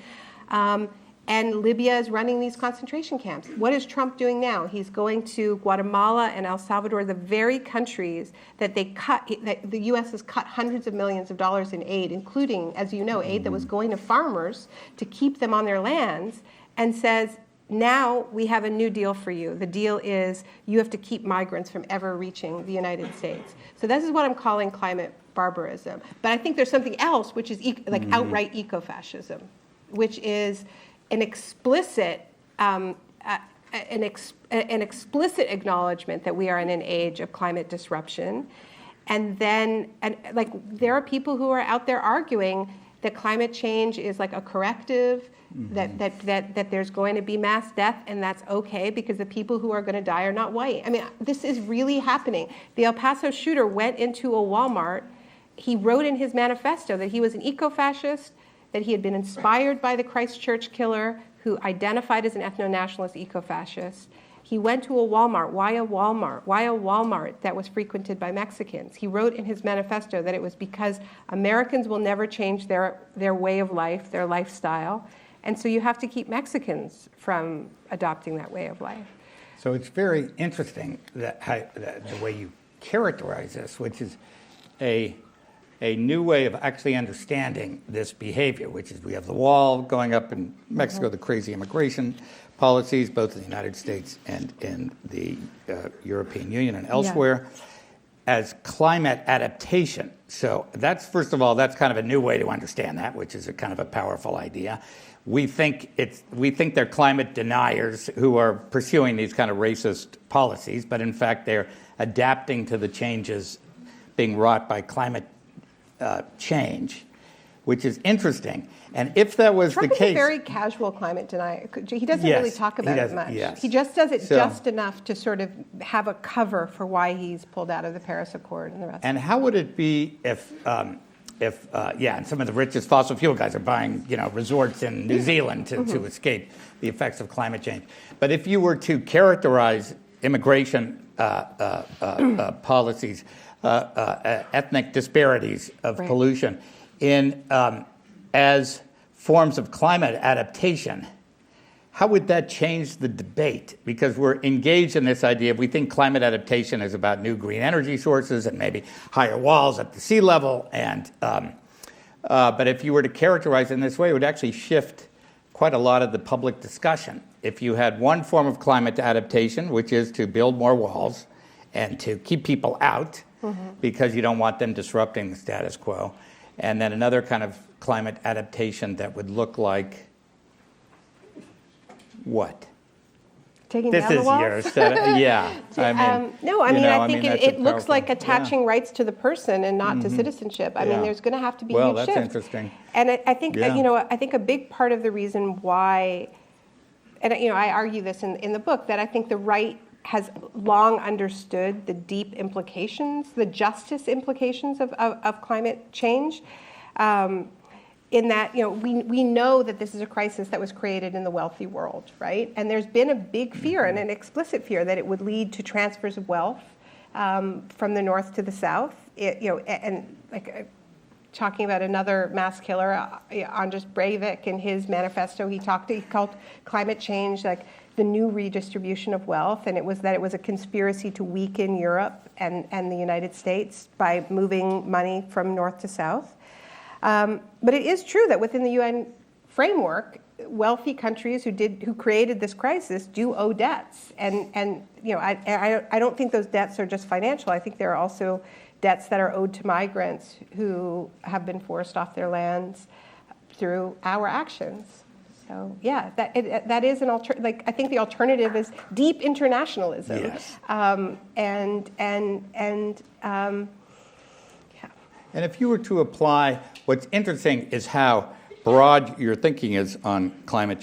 And Libya is running these concentration camps. What is Trump doing now? He's going to Guatemala and El Salvador, the very countries that that the U.S. has cut hundreds of millions of dollars in aid, including, as you know, aid that was going to farmers to keep them on their lands, and says, now we have a new deal for you. The deal is you have to keep migrants from ever reaching the United States. So this is what I'm calling climate barbarism. But I think there's something else, which is outright ecofascism, which is an explicit acknowledgement that we are in an age of climate disruption, and there are people who are out there arguing that climate change is like a corrective, that there's going to be mass death, and that's okay because the people who are going to die are not white. I mean, this is really happening. The El Paso shooter went into a Walmart. He wrote in his manifesto that he was an eco-fascist, that he had been inspired by the Christchurch killer who identified as an ethno-nationalist eco-fascist. He went to a Walmart. Why a Walmart? Why a Walmart that was frequented by Mexicans? He wrote in his manifesto that it was because Americans will never change their way of life, their lifestyle, and so you have to keep Mexicans from adopting that way of life. So it's very interesting that the way you characterize this, which is a new way of actually understanding this behavior, which is we have the wall going up in Mexico, the crazy immigration policies, both in the United States and in the European Union and elsewhere, as climate adaptation. So that's, first of all, that's kind of a new way to understand that, which is a kind of a powerful idea. We think they're climate deniers who are pursuing these kind of racist policies, but in fact they're adapting to the changes being wrought by climate change, which is interesting. And if that was Trump the case, is a very casual climate denier. He doesn't really talk about it much. Yes. He just does it just enough to sort of have a cover for why he's pulled out of the Paris Accord and the rest. And how would it be if and some of the richest fossil fuel guys are buying, resorts in New Zealand to escape the effects of climate change? But if you were to characterize immigration policies, ethnic disparities of pollution as forms of climate adaptation, how would that change the debate? Because we're engaged in this idea of we think climate adaptation is about new green energy sources and maybe higher walls up to sea level. And but if you were to characterize it in this way, it would actually shift quite a lot of the public discussion. If you had one form of climate adaptation, which is to build more walls and to keep people out because you don't want them disrupting the status quo, and then another kind of climate adaptation that would look like what? Taking this down the walls? Is yours. Yeah. I think it looks like attaching rights to the person and not to citizenship. I mean, there's going to have to be a huge shift. Well, that's interesting. And I think, I think a big part of the reason why, and I argue this in the book, that I think the right has long understood the deep implications, the justice implications of climate change. In that, we know that this is a crisis that was created in the wealthy world, right? And there's been a big fear and an explicit fear that it would lead to transfers of wealth from the north to the south. talking about another mass killer, Anders Breivik. In his manifesto, he called climate change like the new redistribution of wealth, and it was a conspiracy to weaken Europe and the United States by moving money from north to south. But it is true that within the UN framework, wealthy countries who created this crisis do owe debts, and I don't think those debts are just financial. I think there are also debts that are owed to migrants who have been forced off their lands through our actions. So yeah, that is an alternative. I think the alternative is deep internationalism. Yes. And if you were to apply, what's interesting is how broad your thinking is on climate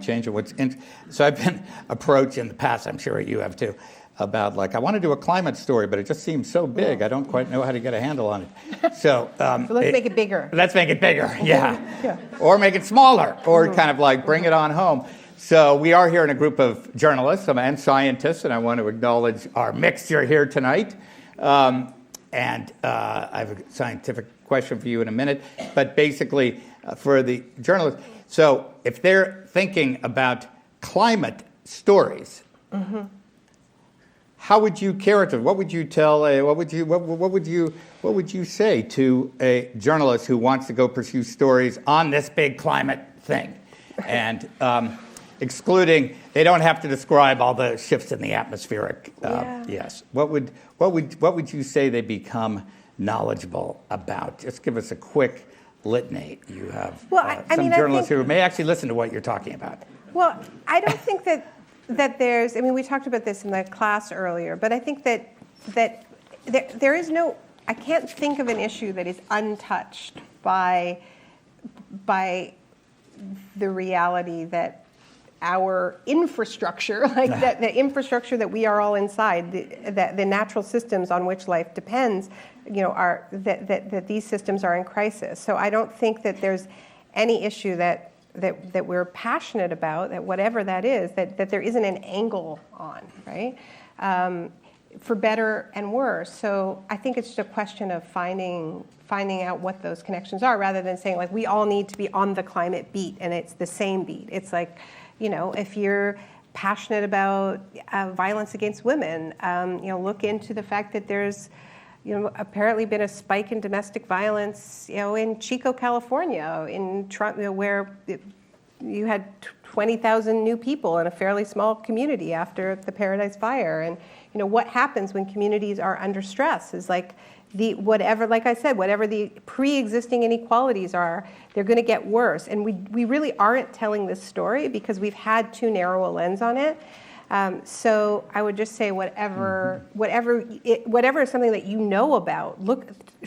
change. And so I've been approached in the past, I'm sure you have too, about I want to do a climate story, but it just seems so big. I don't quite know how to get a handle on it. So let's make it bigger. Let's make it bigger, yeah. Or make it smaller, or kind of bring it on home. So we are here in a group of journalists and scientists, and I want to acknowledge our mixture here tonight. And I have a scientific question for you in a minute, but basically for the journalists. So if they're thinking about climate stories, how would you characterize? What would you tell? What would you say to a journalist who wants to go pursue stories on this big climate thing, and excluding? They don't have to describe all the shifts in the atmospheric. Yes. What would you say they become knowledgeable about? Just give us a quick litany. You have some journalists who may actually listen to what you're talking about. Well, I don't think that there's, we talked about this in the class earlier, but I think that there is no, I can't think of an issue that is untouched by the reality that our infrastructure, that the infrastructure that we are all inside, the natural systems on which life depends, that these systems are in crisis. So I don't think that there's any issue that we're passionate about, that whatever that is, that there isn't an angle on, right? For better and worse. So I think it's just a question of finding out what those connections are, rather than saying we all need to be on the climate beat and it's the same beat. It's if you're passionate about violence against women, look into the fact that there's apparently been a spike in domestic violence, in Chico, California, in Toronto, where you had 20,000 new people in a fairly small community after the Paradise Fire. And what happens when communities are under stress is whatever the pre-existing inequalities are, they're going to get worse. And we really aren't telling this story because we've had too narrow a lens on it. So I would just say whatever is something that you know about,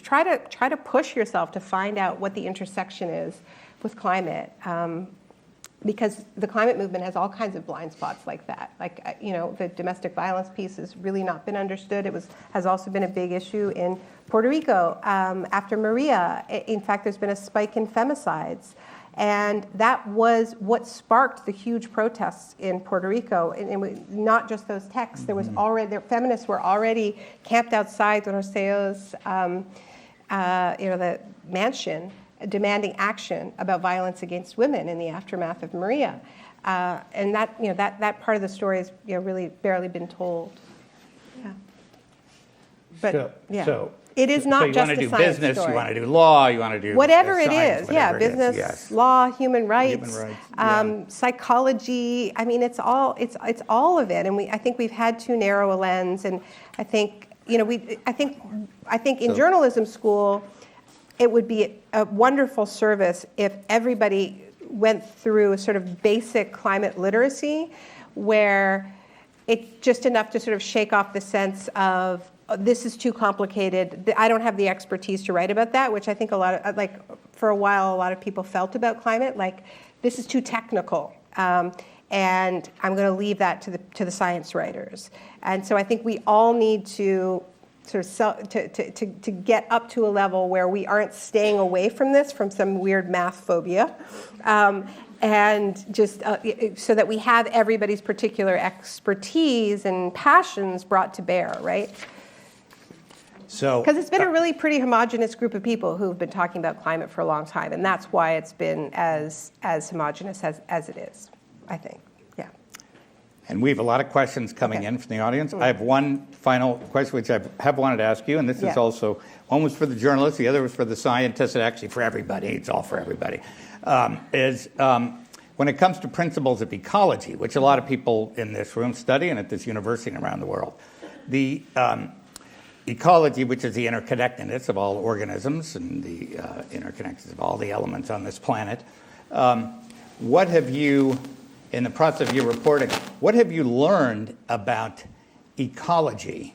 try to push yourself to find out what the intersection is with climate, because the climate movement has all kinds of blind spots like that. The domestic violence piece has really not been understood. Has also been a big issue in Puerto Rico after Maria. In fact, there's been a spike in femicides. And that was what sparked the huge protests in Puerto Rico. And not just those texts. There was feminists were already camped outside Roseo's, the mansion, demanding action about violence against women in the aftermath of Maria. And that part of the story has really barely been told. Yeah. But So it is not you just want to a do science business, story. you want to do law, you want to do whatever science, it is, business, yes. law, human rights, psychology. It's all of it, and I think we've had too narrow a lens, and I think I think in journalism school, it would be a wonderful service if everybody went through a sort of basic climate literacy, where it's just enough to sort of shake off the sense of, this is too complicated. I don't have the expertise to write about that, which I think for a while, a lot of people felt about climate, this is too technical. And I'm going to leave that to the science writers. And so I think we all need to sort of to get up to a level where we aren't staying away from this, from some weird math phobia, and just so that we have everybody's particular expertise and passions brought to bear, right? So, Because it's been a really pretty homogenous group of people who've been talking about climate for a long time, and that's why it's been as homogenous as it is, I think. Yeah. and we have a lot of questions coming in from the audience. I have one final question which I have wanted to ask you, and this is also, one was for the journalists, the other was for the scientists, and actually for everybody, it's all for everybody, when it comes to principles of ecology, which a lot of people in this room study and at this university and around the world, the ecology, which is the interconnectedness of all organisms and the interconnectedness of all the elements on this planet, what have you, in the process of your reporting, what have you learned about ecology,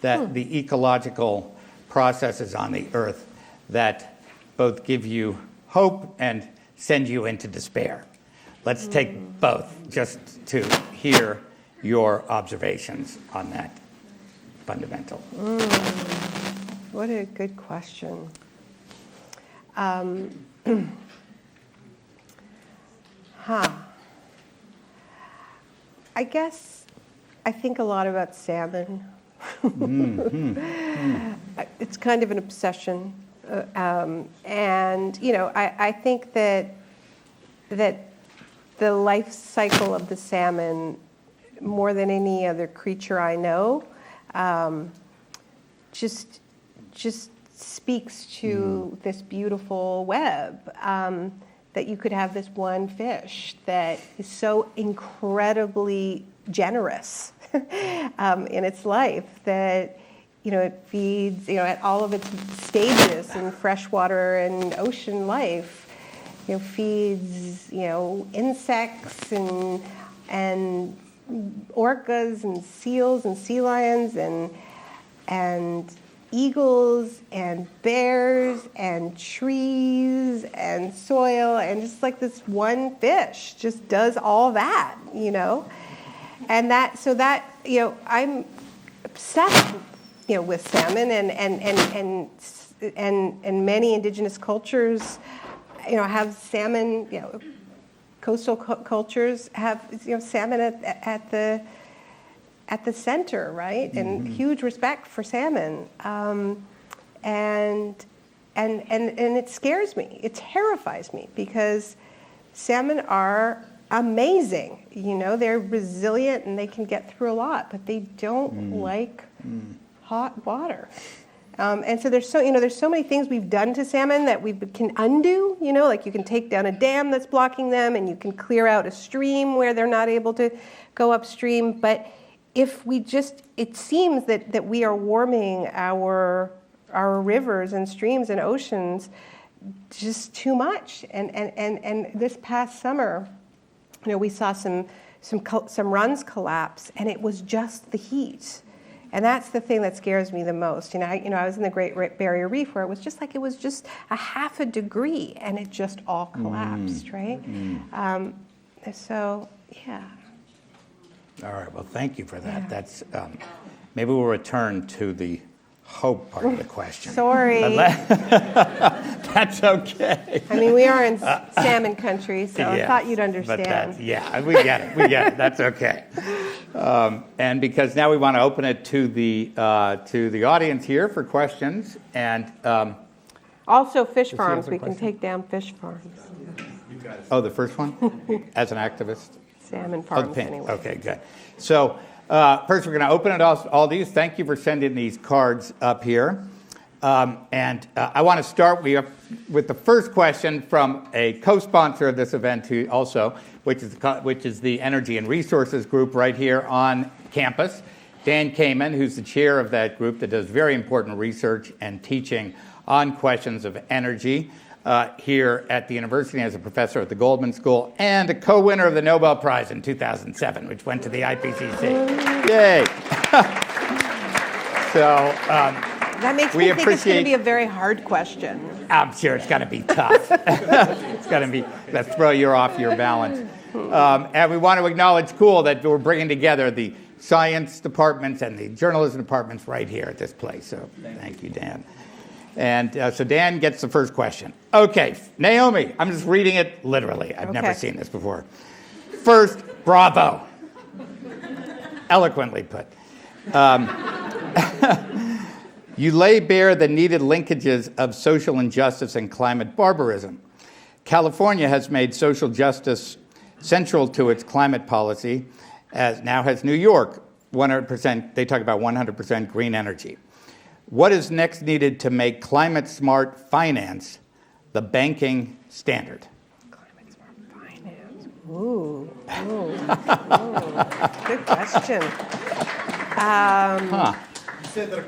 that the ecological processes on the Earth that both give you hope and send you into despair? Let's take both, just to hear your observations on that fundamental. What a good question. I guess I think a lot about salmon. It's kind of an obsession. And, I think that the life cycle of the salmon, more than any other creature I know, just speaks to this beautiful web, that you could have this one fish that is so incredibly generous in its life that it feeds at all of its stages in freshwater and ocean life, feeds insects and orcas and seals and sea lions and eagles and bears and trees and soil, and just like this one fish just does all that, and I'm obsessed with salmon, and many indigenous cultures have salmon, coastal cultures have salmon at the center, right? And huge respect for salmon, and it scares me. It terrifies me because salmon are amazing. They're resilient and they can get through a lot, but they don't like hot water. And so there's so many things we've done to salmon that we can undo, like you can take down a dam that's blocking them, and you can clear out a stream where they're not able to go upstream. But if we it seems that we are warming our rivers and streams and oceans just too much. And this past summer, we saw some runs collapse, and it was just the heat. And that's the thing that scares me the most. I was in the Great Barrier Reef where it was just a half a degree, and it just all collapsed, right? So, yeah. All right, well, thank you for that. Yeah. That's maybe we'll return to the hope part of the question. Sorry. That's okay. I mean, we are in salmon country, so I thought you'd understand. We get it. That's okay. And because now we want to open it to the audience here for questions, and also fish farms. We can take down fish farms. Oh, the first one, as an activist. Salmon farms, anyway. Okay, good. So first, we're going to open it all these. Thank you for sending these cards up here. And I want to start with the first question from a co-sponsor of this event, which is the Energy and Resources Group right here on campus. Dan Kamen, who's the chair of that group that does very important research and teaching on questions of energy here at the university as a professor at the Goldman School, and a co-winner of the Nobel Prize in 2007, which went to the IPCC. Yay! So that makes me think it's going to be a very hard question. I'm sure it's going to be tough. It's going to be, let's throw you off your balance. And we want to acknowledge that we're bringing together the science departments and the journalism departments right here at this place. So thank you, Dan. And so Dan gets the first question. Okay, Naomi, I'm just reading it literally. I've never seen this before. First, bravo. Eloquently put. You lay bare the needed linkages of social injustice and climate barbarism. California has made social justice central to its climate policy, as now has New York, 100%, they talk about 100% green energy. What is next needed to make climate-smart finance the banking standard? Climate-smart finance. Ooh. Good question.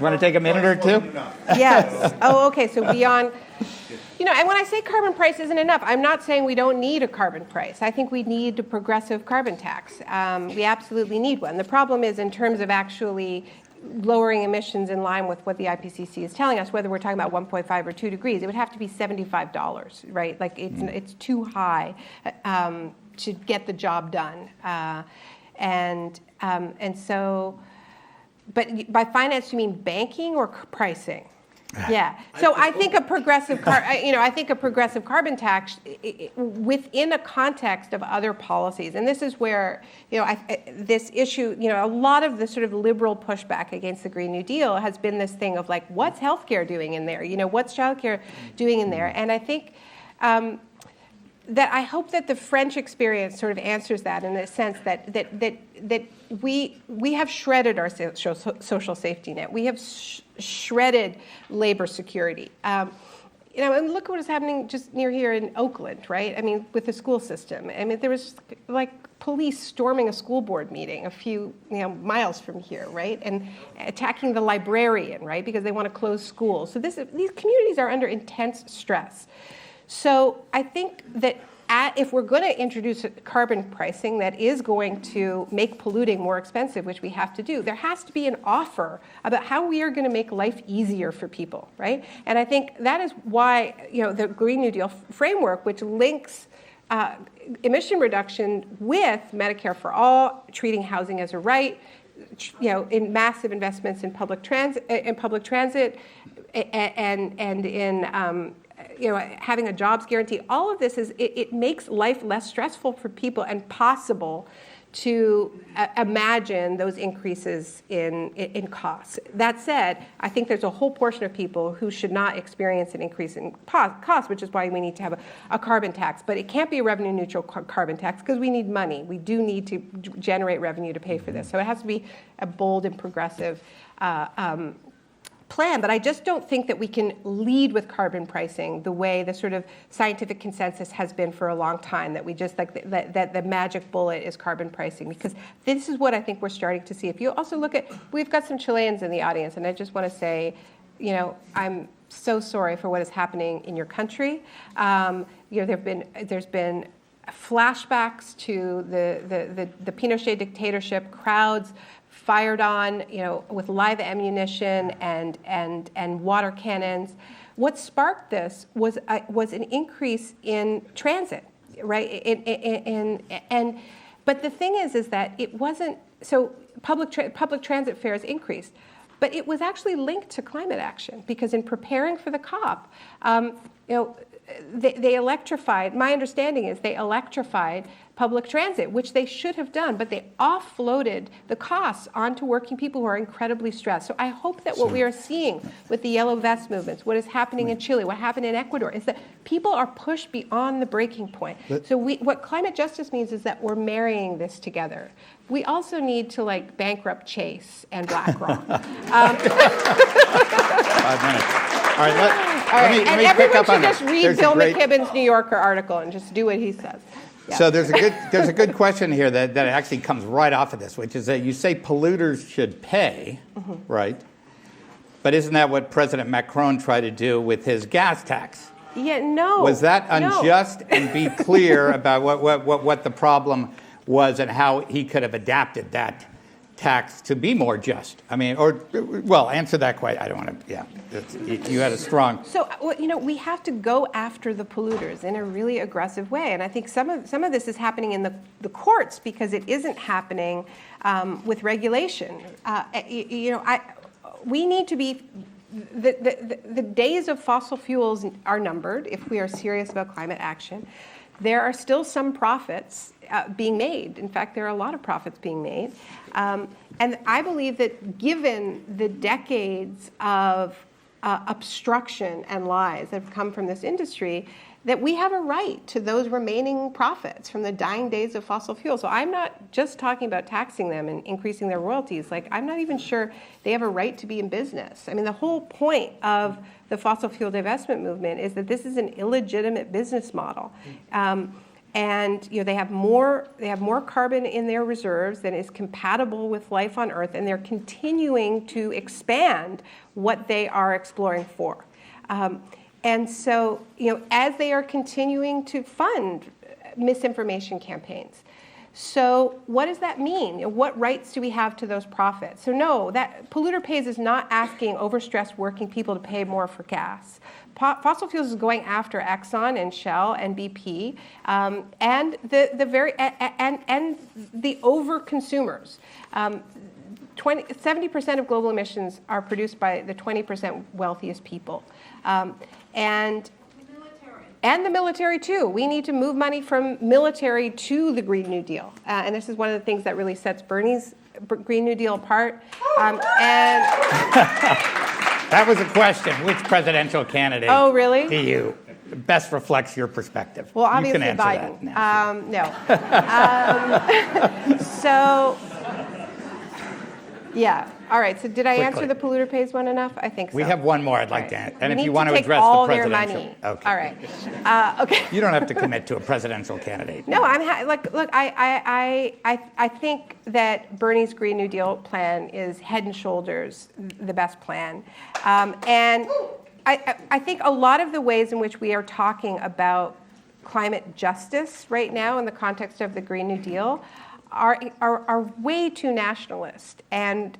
Want to take a minute or two? Yes. Oh, okay. So beyond, and when I say carbon price isn't enough, I'm not saying we don't need a carbon price. I think we need a progressive carbon tax. We absolutely need one. The problem is in terms of actually lowering emissions in line with what the IPCC is telling us, whether we're talking about 1.5 or 2 degrees, it would have to be $75, right? Like it's too high to get the job done. And so, but by finance you mean banking or pricing? Yeah. So I think a progressive, I think a progressive carbon tax within a context of other policies, and this is where this issue, a lot of the sort of liberal pushback against the Green New Deal has been this thing of like, what's healthcare doing in there? What's childcare doing in there? And I think that I hope that the French experience sort of answers that in the sense that we have shredded our social safety net. We have shredded labor security. And look what is happening just near here in Oakland, right? I mean, with the school system. I mean, there was like police storming a school board meeting a few miles from here, right? And attacking the librarian, right? Because they want to close schools. So these communities are under intense stress. So I think that if we're going to introduce carbon pricing that is going to make polluting more expensive, which we have to do, there has to be an offer about how we are going to make life easier for people, right? And I think that is why the Green New Deal framework, which links emission reduction with Medicare for all, treating housing as a right, in massive investments in public transit, and in having a jobs guarantee, all of this it makes life less stressful for people and possible to imagine those increases in costs. That said, I think there's a whole portion of people who should not experience an increase in cost, which is why we need to have a carbon tax. But it can't be a revenue neutral carbon tax because we need money. We do need to generate revenue to pay for this. So it has to be a bold and progressive plan, but I just don't think that we can lead with carbon pricing the way the sort of scientific consensus has been for a long time, that we just like that the magic bullet is carbon pricing, because this is what I think we're starting to see. If you also look at, we've got some Chileans in the audience, and I just want to say, I'm so sorry for what is happening in your country. There's been flashbacks to the Pinochet dictatorship, crowds fired on, with live ammunition and water cannons. What sparked this was an increase in transit, right? But the thing is that it wasn't so public transit fares increased, but it was actually linked to climate action, because in preparing for the COP, they electrified. My understanding is they electrified public transit, which they should have done, but they offloaded the costs onto working people who are incredibly stressed. So I hope that what we are seeing with the yellow vest movements, what is happening in Chile, what happened in Ecuador, is that people are pushed beyond the breaking point. So what climate justice means is that we're marrying this together. We also need to bankrupt Chase and BlackRock. 5 minutes. All right, let me everyone pick up should on just that. read Bill McKibben's New Yorker article and just do what he says. Yeah. So there's a good question here that actually comes right off of this, which is that you say polluters should pay, right? But isn't that what President Macron tried to do with his gas tax? Yeah, no. Was that unjust? No. And be clear about what the problem was and how he could have adapted that tax to be more just. I mean, answer that question. I don't want to, you had a strong. So, we have to go after the polluters in a really aggressive way. And I think some of this is happening in the courts because it isn't happening with regulation. We need to be, the days of fossil fuels are numbered if we are serious about climate action. There are still some profits being made. In fact, there are a lot of profits being made. And I believe that given the decades of obstruction and lies that have come from this industry, that we have a right to those remaining profits from the dying days of fossil fuels. So I'm not just talking about taxing them and increasing their royalties. Like, I'm not even sure they have a right to be in business. I mean, the whole point of the fossil fuel divestment movement is that this is an illegitimate business model. And they have more carbon in their reserves than is compatible with life on Earth, and they're continuing to expand what they are exploring for. And so, as they are continuing to fund misinformation campaigns. So what does that mean? What rights do we have to those profits? So no, that polluter pays is not asking overstressed working people to pay more for gas. Fossil fuels is going after Exxon and Shell and BP and the over consumers. 70% of global emissions are produced by the 20% wealthiest people. And the military too. We need to move money from military to the Green New Deal. And this is one of the things that really sets Bernie's Green New Deal apart. That was a question. Which presidential candidate do you best reflects your perspective? Well, obviously you can answer Biden. That now. So, yeah. All right. So did I answer the polluter pays one enough? I think so. We have one more I'd like to answer. And if you want to take address all the their presidential. money. Okay. All right. Okay. You don't have to commit to a presidential candidate. No, look, I think that Bernie's Green New Deal plan is head and shoulders the best plan. And I think a lot of the ways in which we are talking about climate justice right now in the context of the Green New Deal are way too nationalist, and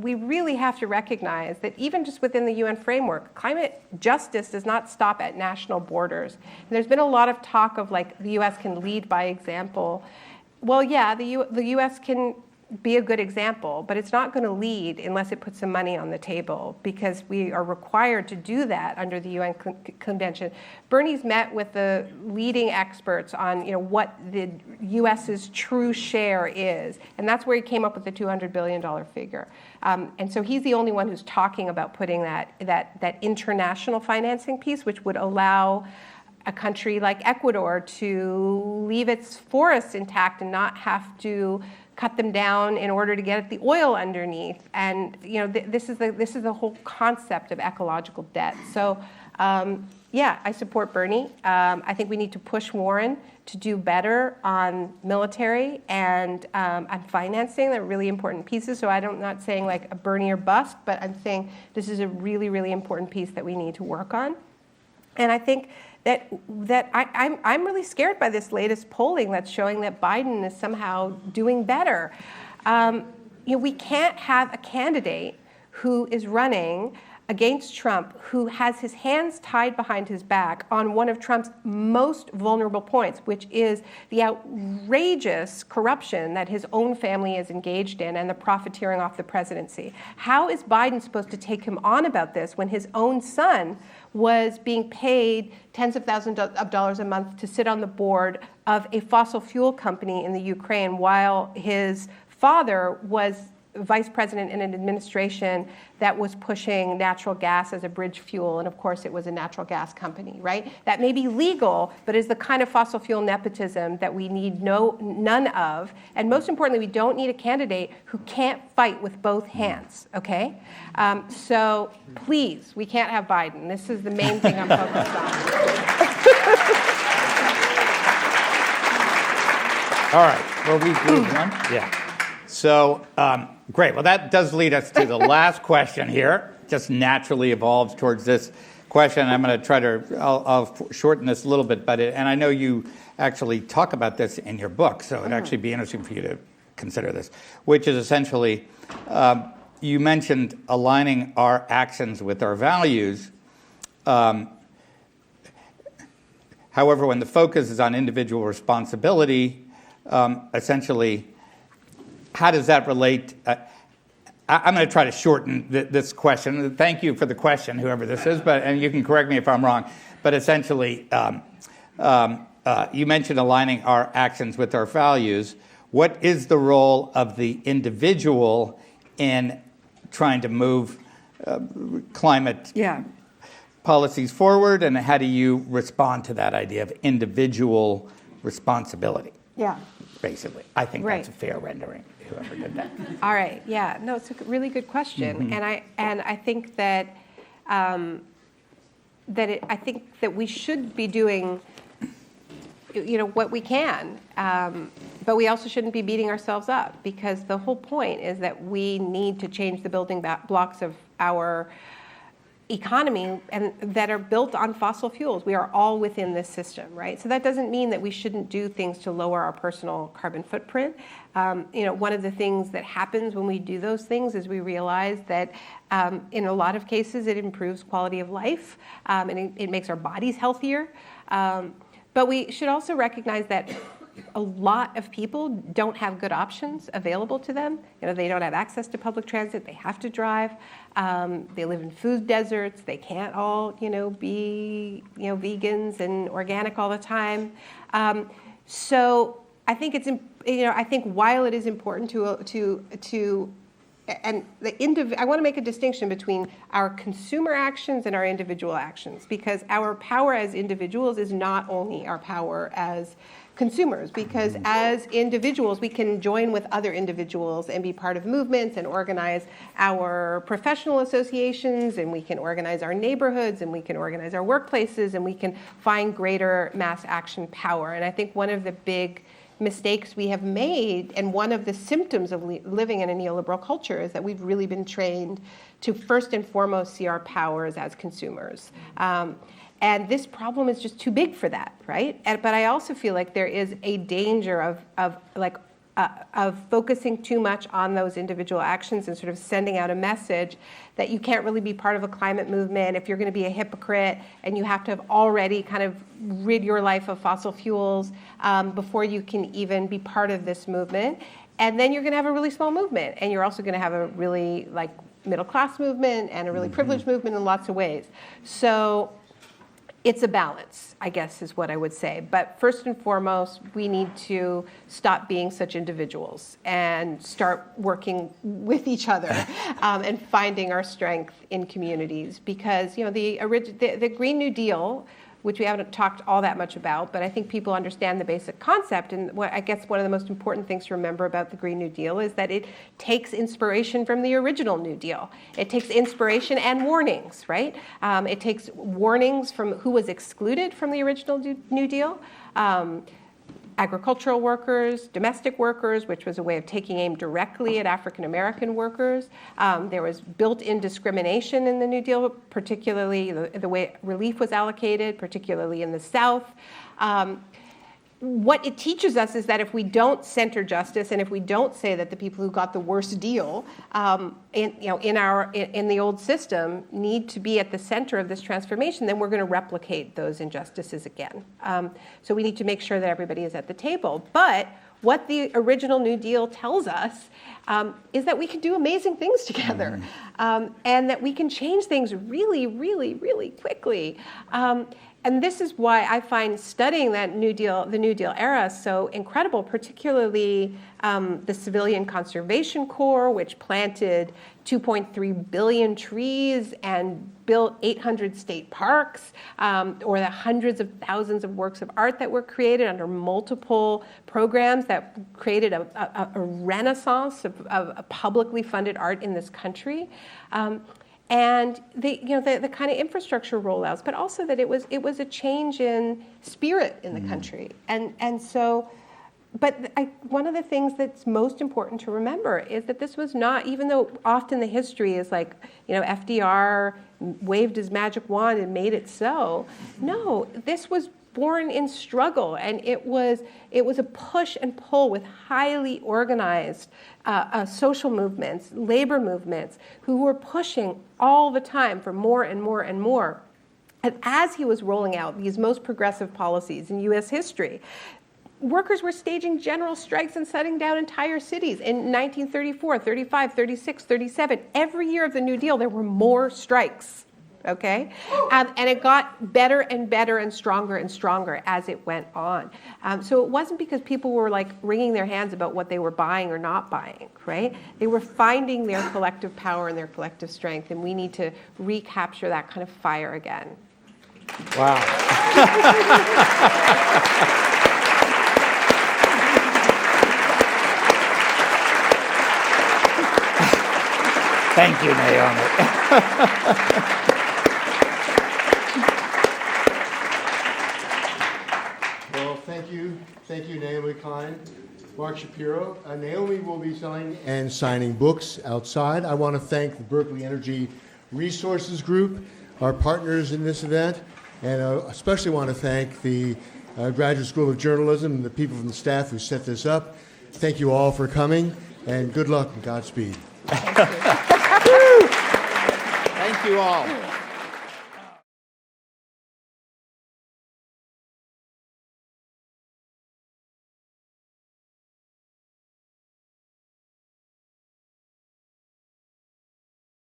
we really have to recognize that even just within the UN framework, climate justice does not stop at national borders. And there's been a lot of talk of like the US can lead by example. Well, yeah, the US can be a good example, but it's not going to lead unless it puts some money on the table, because we are required to do that under the UN Convention. Bernie's met with the leading experts on what the US's true share is, and that's where he came up with the $200 billion figure. And so he's the only one who's talking about putting that international financing piece, which would allow a country like Ecuador to leave its forests intact and not have to cut them down in order to get at the oil underneath. And this is the whole concept of ecological debt. So yeah, I support Bernie. I think we need to push Warren to do better on military and on financing. They're really important pieces. So I'm not saying like a Bernie or bust, but I'm saying this is a really, really important piece that we need to work on. And I think that I'm really scared by this latest polling that's showing that Biden is somehow doing better. We can't have a candidate who is running against Trump who has his hands tied behind his back on one of Trump's most vulnerable points, which is the outrageous corruption that his own family is engaged in and the profiteering off the presidency. How is Biden supposed to take him on about this when his own son was being paid tens of thousands of dollars a month to sit on the board of a fossil fuel company in the Ukraine, while his father was vice president in an administration that was pushing natural gas as a bridge fuel, and of course it was a natural gas company, right? That may be legal, but is the kind of fossil fuel nepotism that we need none of. And most importantly, we don't need a candidate who can't fight with both hands, okay? So please, we can't have Biden. This is the main thing I'm focused on. All right, well, we've moved on. Yeah. So, great. Well, that does lead us to the last question here. Just naturally evolves towards this question. I'm going to try to, I'll shorten this a little bit, and I know you actually talk about this in your book, so it'd actually be interesting for you to consider this, which is essentially, you mentioned aligning our actions with our values. However, when the focus is on individual responsibility, essentially, how does that relate? I'm going to try to shorten this question. Thank you for the question, whoever this is, and you can correct me if I'm wrong. But essentially, you mentioned aligning our actions with our values. What is the role of the individual in trying to move climate policies forward, and how do you respond to that idea of individual responsibility? Yeah. Basically, I think that's a fair rendering. Whoever did that. All right. Yeah. No, it's a really good question, and I think that I think that we should be doing, what we can, but we also shouldn't be beating ourselves up, because the whole point is that we need to change the building blocks of our economy and that are built on fossil fuels. We are all within this system, right? So that doesn't mean that we shouldn't do things to lower our personal carbon footprint. One of the things that happens when we do those things is we realize that in a lot of cases it improves quality of life, and it makes our bodies healthier. But we should also recognize that a lot of people don't have good options available to them. They don't have access to public transit. They have to drive. They live in food deserts. They can't all, be, vegans and organic all the time. So I think it's, I think while it is important to and I want to make a distinction between our consumer actions and our individual actions, because our power as individuals is not only our power as consumers, because as individuals we can join with other individuals and be part of movements and organize our professional associations, and we can organize our neighborhoods, and we can organize our workplaces, and we can find greater mass action power. And I think one of the big mistakes we have made, and one of the symptoms of living in a neoliberal culture, is that we've really been trained to first and foremost see our powers as consumers. And this problem is just too big for that, right? But I also feel like there is a danger of focusing too much on those individual actions and sort of sending out a message that you can't really be part of a climate movement if you're going to be a hypocrite, and you have to have already kind of rid your life of fossil fuels before you can even be part of this movement. And then you're going to have a really small movement, and you're also going to have a really middle class movement and a really privileged movement in lots of ways. So it's a balance, I guess, is what I would say. But first and foremost, we need to stop being such individuals and start working with each other and finding our strength in communities. Because the Green New Deal, which we haven't talked all that much about, but I think people understand the basic concept. And I guess one of the most important things to remember about the Green New Deal is that it takes inspiration from the original New Deal. It takes inspiration and warnings, right? It takes warnings from who was excluded from the original New Deal. Agricultural workers, domestic workers, which was a way of taking aim directly at African American workers. There was built-in discrimination in the New Deal, particularly the way relief was allocated, particularly in the South. What it teaches us is that if we don't center justice, and if we don't say that the people who got the worst deal in the old system need to be at the center of this transformation, then we're going to replicate those injustices again. So we need to make sure that everybody is at the table. But what the original New Deal tells us is that we can do amazing things together, and that we can change things really, really, really quickly. And this is why I find studying the New Deal era so incredible, particularly the Civilian Conservation Corps, which planted 2.3 billion trees and built 800 state parks, or the hundreds of thousands of works of art that were created under multiple programs that created a renaissance of publicly funded art in this country. And the kind of infrastructure rollouts, but also that it was a change in spirit in the country. And so, but one of the things that's most important to remember is that this was not, even though often the history is FDR waved his magic wand and made it so. No, this was born in struggle, and it was a push and pull with highly organized social movements, labor movements, who were pushing all the time for more and more and more. And as he was rolling out these most progressive policies in U.S. history, workers were staging general strikes and shutting down entire cities. In 1934, 35, 36, 37, every year of the New Deal, there were more strikes. okay? And it got better and better and stronger as it went on. So it wasn't because people were like wringing their hands about what they were buying or not buying, right? They were finding their collective power and their collective strength, and we need to recapture that kind of fire again. Wow. Thank you, Naomi. Well, thank you, Naomi Klein, Mark Schapiro. Naomi will be selling and signing books outside. I want to thank the Berkeley Energy Resources Group, our partners in this event, and I especially want to thank the Graduate School of Journalism and the people from the staff who set this up. Thank you all for coming, and good luck and Godspeed. Thank you all.